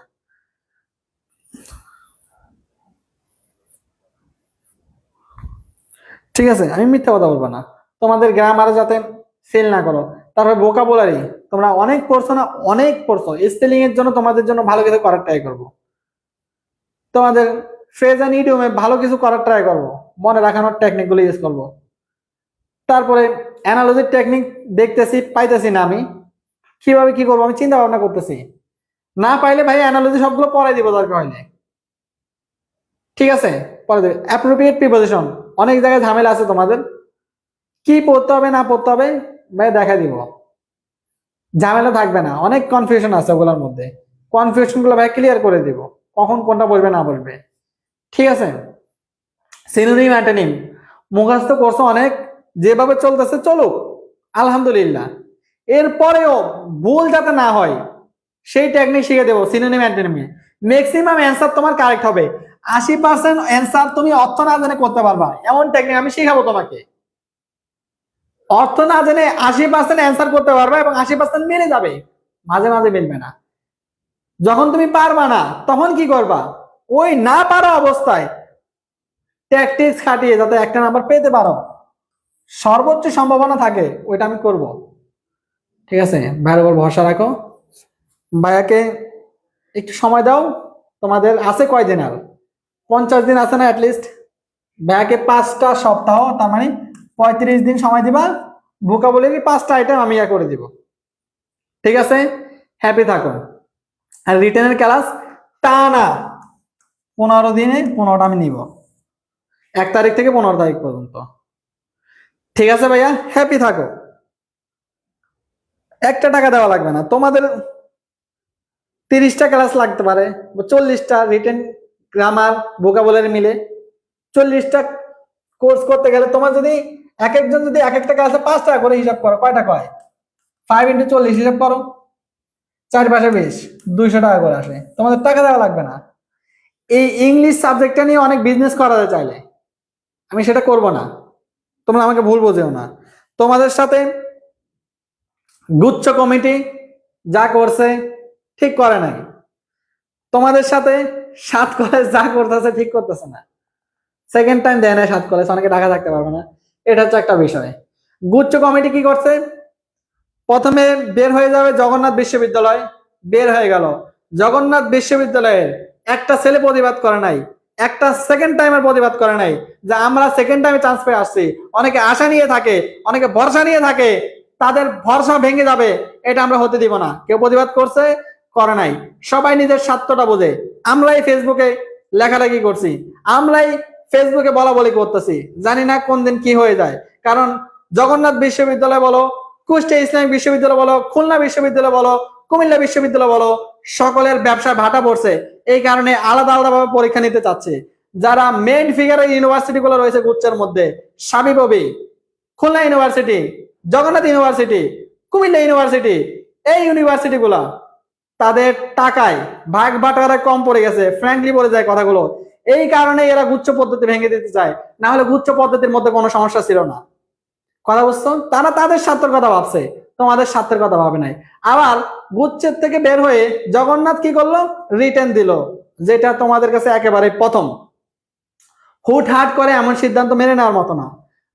ঠিক আছে, আমি মিথ্যা কথা বলবো না। তোমাদের গ্রামারে যাতে ফেল না করো। তারপর ভোকাবুলারি তোমরা অনেক পড়ছো না, অনেক পড়ছো, স্পেলিং এর জন্য তোমাদের জন্য ভালো কিছু করার ট্রাই করবো। তোমাদের ফ্রেজ এন্ড ইডিয়মে ভালো কিছু করার ট্রাই করবো, মনে রাখানোর টেকনিক গুলো ইউজ করবো। তারপরে অ্যানালজির টেকনিক দেখতেছি, পাইতেছি না, আমি কিভাবে কি করবো আমি চিন্তা ভাবনা করতেছি। না পাইলে ভাই অ্যানালজি সবগুলো পড়াই দিব দরকার হইলে, ঠিক আছে? পরে দেবে অ্যাপ্রোপ্রিয়েট প্রিপোজিশন, অনেক জায়গায় ঝামেলা আছে তোমাদের, কি পড়তে হবে না পড়তে হবে ভাই দেখা দিব, ঝামেলা থাকবে না। অনেক কনফিউশন আছে ওগুলোর মধ্যে, কনফিউশন গুলো ভাই ক্লিয়ার করে দিব, কখন কোনটা বলবে না বলবে, ঠিক আছে? সিনোনিম অ্যান্টোনিম মুখস্থ করছো অনেক, যেভাবে চলতেছে চলো আলহামদুলিল্লাহ। এরপরেও ভুল যাতে না হয় সেই টেকনিক শিখে দেবো সিনোনিম অ্যান্টোনিমে। ম্যাক্সিমাম অ্যান্সার তোমার কারেক্ট হবে, 80% অ্যান্সার তুমি অর্থ না জেনে করতে পারবা, এমন টেকনিক আমি শিখাবো তোমাকে। অর্থ না জেনে 80% অ্যান্সার করতে পারবা এবং 80% মিলে যাবে, মাঝে মাঝে মিলবে না। যখন তুমি পারবা না তখন কি করবা, ওই না পারা অবস্থায় ট্যাকটিক্স খাটিয়ে যাতে একটা নাম্বার পেতে পারো, সর্বোচ্চ সম্ভাবনা থাকে ওইটা আমি করব, ঠিক আছে? ভাইয়ের উপর ভরসা রাখো, ভাইয়াকে একটু সময় দাও। তোমাদের আছে কয়দিন আর? 50 দিন আছে না অ্যাটলিস্ট? ভাইয়াকে 5টা সপ্তাহ, তার মানে 35 দিন সময় দিবা। ভোকাবুলারি 5টা আইটেম আমি করে দিব, ঠিক আছে? হ্যাপি থাকো। আর রিটেনের ক্লাস টানা 15 দিনে 15টা আমি নিব, 1 তারিখ থেকে 15 তারিখ পর্যন্ত, ঠিক আছে ভাইয়া? হ্যাপি থাকো। একটা টাকা দেওয়া লাগবে না তোমাদের, 30টা ক্লাস লাগতে পারে, 40টা রিটেন গ্রামার ভোকাবুলারি মিলে 40টা কোর্স করতে গেলে তোমার যদি এক একজন যদি এক একটা ক্লাসে 5 টাকা করে হিসাব করো, কয়টা কয়? 5 × 40 হিসাব করো, 4×5 = 20, 200 টাকা করে আসে, তোমাদের টাকা দেওয়া লাগবে না। এই ইংলিশ সাবজেক্টটা নিয়ে অনেক বিজনেস করা যায় চাইলে, আমি সেটা করব না, তোমরা আমাকে ভুল বোঝেও না। তোমাদের সাথে গুচ্ছ কমিটি যা করছে ঠিক করে নাই, তোমাদের সাথে 7 কলেজ যা করতেছে ঠিক করতেছে না। সেকেন্ড টাইম দেয় না 7 কলেজ, অনেকে ঢাকা থাকতে পারবে না, এটা হচ্ছে একটা বিষয়। গুচ্ছ কমিটি কি করছে, প্রথমে বের হয়ে যাবে জগন্নাথ বিশ্ববিদ্যালয়, বের হয়ে গেল জগন্নাথ বিশ্ববিদ্যালয়ের একটা ছেলে প্রতিবাদ করে নাই, একটা সেকেন্ড টাইমের প্রতিবাদ করে নাই যে আমরা সেকেন্ড টাইমে চান্স পেয়ে আসছি। অনেকে আশা নিয়ে থাকে, অনেকে ভরসা নিয়ে থাকে, তাদের ভরসা ভেঙে যাবে, এটা আমরা হতে দিব না। কেউ প্রতিবাদ করছে করে নাই, সবাই নিজের স্বার্থটা বোঝে। আমরাই ফেসবুকে লেখালেখি করছি, আমরাই ফেসবুকে বলা বলি করতেছি, জানি না কোন দিন কি হয়ে যায়। কারণ জগন্নাথ বিশ্ববিদ্যালয় বলো, কুষ্টিয়া ইসলামিক বিশ্ববিদ্যালয় বলো, খুলনা বিশ্ববিদ্যালয় বলো, কুমিল্লা বিশ্ববিদ্যালয় বলো, সকলের ব্যবসায় ভাটা পড়ছে। এই কারণে আলাদা আলাদা ভাবে পরীক্ষা নিতে চাচ্ছে। যারা মেইন ফিগারের ইউনিভার্সিটি গুলো রয়েছে গুচ্ছের মধ্যে, সাবিপ্রবি, Khulna university, Jagannath university, Comilla university, এই ইউনিভার্সিটি গুলা তাদের টাকায় ভাগ বাটোয়ারা কম পড়ে গেছে, ফ্র্যাঙ্কলি বলে যায় কথাগুলো। এই কারণে এরা গুচ্ছ পদ্ধতি ভেঙে দিতে চায়, না হলে গুচ্ছ পদ্ধতির মধ্যে কোনো সমস্যা ছিল না, কথা বুঝছো? তারা তাদের স্বার্থের কথা ভাবছে, তোমাদের স্বার্থের কথা ভাবে নাই। আবার গুচ্ছের থেকে বের হয়ে জগন্নাথ কি করলো, রিটেন দিল, যেটা তোমাদের কাছে একেবারে প্রথম। হুটহাট করে এমন সিদ্ধান্ত মেনে নেওয়ার মতো না।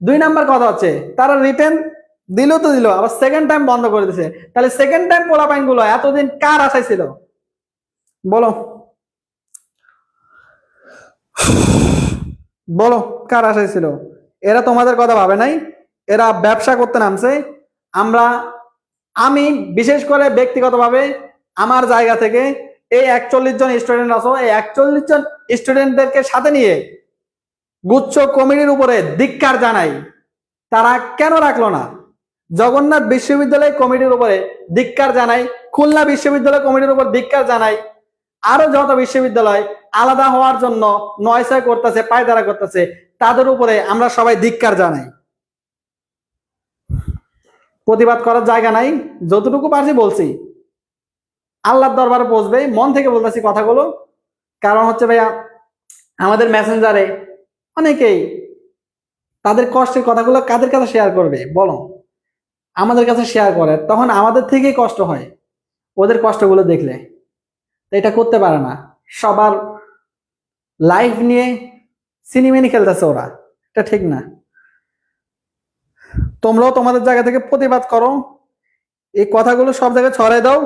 2 নাম্বার কথা হচ্ছে তারা রিটেন দিল তো দিল, আবার সেকেন্ড টাইম বন্ধ করে দিছে। তাহলে সেকেন্ড টাইম পোলাপাইন গুলো এতদিন কার আশায় ছিল বলো? বলো কার আশায় ছিল? এরা তোমাদের কথা ভাবে নাই, এরা ব্যবসা করতে নামছে। আমরা, আমি বিশেষ করে ব্যক্তিগতভাবে আমার জায়গা থেকে এই 41 জন স্টুডেন্ট আছো, এই 41 জন স্টুডেন্টদেরকে সাথে নিয়ে গুচ্ছ কমিটির উপরে ধিক্কার জানাই। তারা কেন রাখলো না? জগন্নাথ বিশ্ববিদ্যালয় কমিটির উপরে ধিক্কার জানাই, খুলনা বিশ্ববিদ্যালয় কমিটির উপর ধিক্কার জানাই, আরো যত বিশ্ববিদ্যালয় আলাদা হওয়ার জন্য নয়ছয় করতেছে, পায়তারা করতেছে, তাদের উপরে আমরা সবাই ধিক্কার জানাই। প্রতিবাদ করার জায়গা নাই, যতটুকু পারছি বলছি, আল্লাহর দরবারে পৌঁছবে, মন থেকে বলতেছি কথাগুলো। কারণ হচ্ছে ভাইয়া, আমাদের মেসেঞ্জারে অনেকেই তাদের কষ্টের কথাগুলো কাদের কাছে শেয়ার করবে বলো? আমাদের কাছে শেয়ার করে, তখন আমাদের থেকেই কষ্ট হয় ওদের কষ্টগুলো দেখলে। এটা করতে পারে না, সবার লাইফ নিয়ে সিনেমিনি খেলতেছে ওরা, এটা ঠিক না। তোমরাও তোমাদের জায়গা থেকে প্রতিবাদ করো, এই কথাগুলো সব জায়গায় ছড়াই দাও,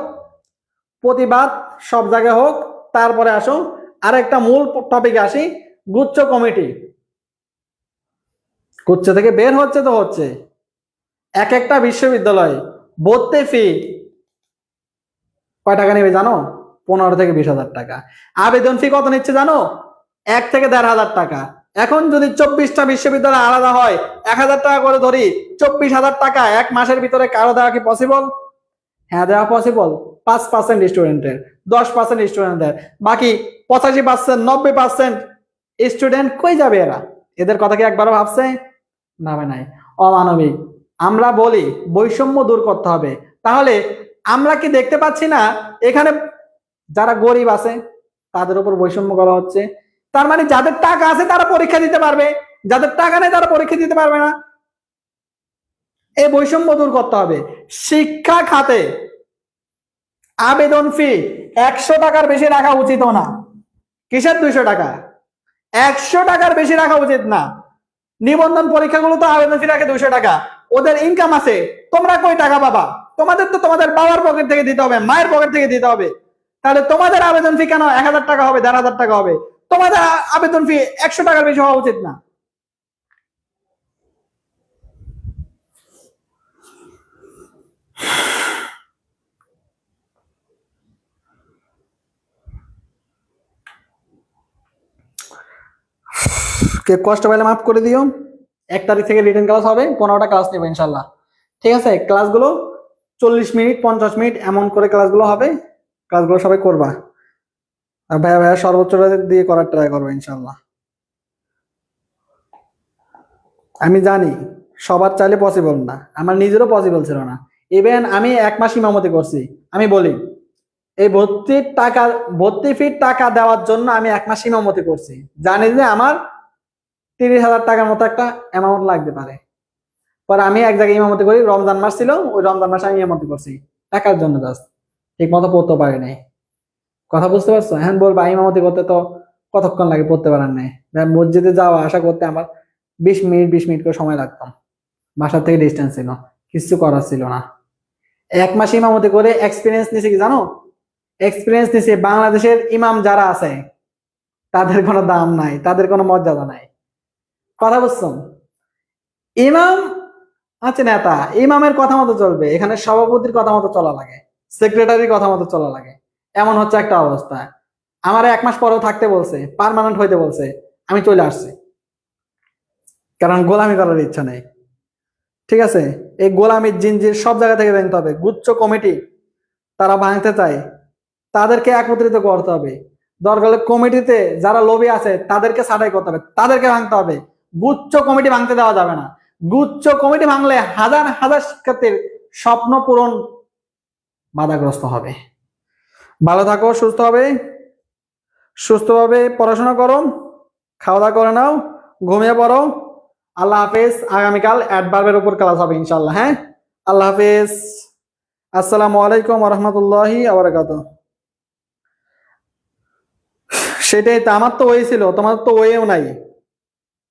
প্রতিবাদ সব জায়গায় হোক। তারপরে আসো আর একটা মূল টপিকে আসি, গুচ্ছ কমিটি। গুচ্ছ থেকে বের হচ্ছে তো হচ্ছে, এক একটা বিশ্ববিদ্যালয় ভর্তি ফি কয় টাকা নেবে জানো? 15 থেকে 20,000 টাকা। আবেদন ফি কত নিচ্ছে জানো? 1 থেকে 1,500 টাকা। এখন যদি 24টা বিশ্ববিদ্যালয় আলাদা হয়, 1,000 টাকা করে ধরি, 24,000 টাকা এক মাসের ভিতরে কারো দেওয়া কি পসিবল? হ্যাঁ, দেওয়া পসিবল। 5% স্টুডেন্টের, 10% স্টুডেন্টদের, বাকি 85%, 90% স্টুডেন্ট কই যাবে? এদের কথা কি একবারও ভাবছে? নামে নাই, অমানবিক। আমরা বলি বৈষম্য দূর করতে হবে, তাহলে আমরা কি দেখতে পাচ্ছি না এখানে যারা গরিব আছে তাদের উপর বৈষম্য করা হচ্ছে? তার মানে যাদের টাকা আছে তারা পরীক্ষা দিতে পারবে, যাদের টাকা নেই তারা পরীক্ষা দিতে পারবে না। এই বৈষম্য দূর করতে হবে। শিক্ষা খাতে আবেদন ফি 100 টাকার বেশি রাখা উচিত না। কিসের 200 টাকা? 100 টাকার বেশি রাখা উচিত না। নিবন্ধন পরীক্ষাগুলো তো আবেদন ফি রাখে 200 টাকা। ওদের ইনকাম আছে, তোমরা কই টাকা পাবা? তোমাদের তো তোমাদের বাবার পকেট থেকে দিতে হবে, মায়ের পকেট থেকে দিতে হবে। তাহলে তোমাদের আবেদন ফি কেন 1,000 টাকা হবে, 1,500 টাকা হবে? তোমাদের আবেদন ফি 100 টাকার বেশি হওয়া উচিত না। কে কষ্ট পাইলে মাফ করে দিও। 1 তারিখ থেকে রিটেন ক্লাস হবে, 15টা ক্লাস নেবে ইনশাল্লাহ। ঠিক আছে, ক্লাসগুলো 40 মিনিট 50 মিনিট এমন করে ক্লাসগুলো হবে, ক্লাসগুলো সবাই করবা। আর ভাইয়া ভাইয়া সর্বোচ্চটা দিয়ে করার ট্রাই করবো ইনশাল্লাহ। আমি জানি সবার চাইলে পসিবল না, আমার নিজেরও পসিবল ছিল না। ইভেন আমি 1 মাস ইমামতি করছি। আমি বলি এই ভর্তি ফির টাকা দেওয়ার জন্য আমি 1 মাস ইমামতি করছি, জানি যে আমার 30,000 টাকার মতো একটা অ্যামাউন্ট লাগতে পারে। পরে আমি এক জায়গায় ইমামতি করি, রমজান মাস ছিল, ওই রমজান মাসে আমি ইমামতি করছি টাকার জন্য, জাস্ট ঠিক মতো পড়তে পারি নাই। কথা বুঝতে পারছো? হ্যাঁ, বলবা ইমামতি করতে তো কতক্ষণ লাগে, পড়তে পারার নাই। মসজিদে যাওয়া আসা করতে আমার 20 মিনিট করে সময় লাগতাম, বাসার থেকে ডিস্টেন্স ছিল, কিছু করার ছিল না। 1 মাস ইমামতি করে এক্সপিরিয়েন্স নিছে কি জানো? এক্সপিরিয়েন্স নিছে বাংলাদেশের ইমাম যারা আছে তাদের কোনো দাম নাই, তাদের কোনো মর্যাদা নাই। কথা বুঝছো? ইমাম আছে নেতা, ইমামের কথা মতো চলবে, এখানে সভাপতির কথা মতো চলা লাগে, সেক্রেটারির কথা মতো চলা লাগে। এমন হচ্ছে একটা অবস্থা। আমার 1 মাস পরেও থাকতে বলছে, পার্মানেন্ট হইতে বলছে, আমি চলে আসছি, কারণ গোলামি করার ইচ্ছা নেই। ঠিক আছে, এই গোলামির জিনজির সব জায়গা থেকে ভাঙতে হবে। গুচ্ছ কমিটি তারা ভাঙতে চায়, তাদেরকে একত্রিত করতে হবে। দরকার হলে কমিটিতে যারা লোভী আছে তাদেরকে ছাঁটাই করতে হবে, তাদেরকে ভাঙতে হবে। গুচ্ছ কমিটি ভাঙতে দেওয়া যাবে না। গুচ্ছ কমিটি ভাঙলে হাজার হাজার শিক্ষার্থীর স্বপ্ন পূরণ বাধাগ্রস্ত হবে। ভালো থাকো, সুস্থভাবে পড়াশোনা করো, খাওয়া দাওয়া করে নাও, ঘুমিয়ে পড়ো। আল্লাহ হাফেজ। আগামীকাল অ্যাডভার্বের উপর ক্লাস হবে ইনশাল্লাহ। হ্যাঁ, আল্লাহ হাফেজ। আসসালামু আলাইকুম ওয়া রাহমাতুল্লাহি ওয়া বারাকাতুহু। সেটাই তো, আমার তো ওই ছিল, তোমার তো ওয়েও নাই,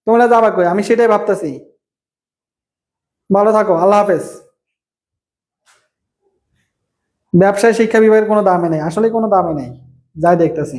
তোমরা যাবা কই? আমি সেটাই ভাবতেছি। ভালো থাকো, আল্লাহ হাফেজ। ব্যবসায় শিক্ষা বিভাগের কোনো দামই নেই, আসলে কোনো দামই নেই, যাই দেখতেছি।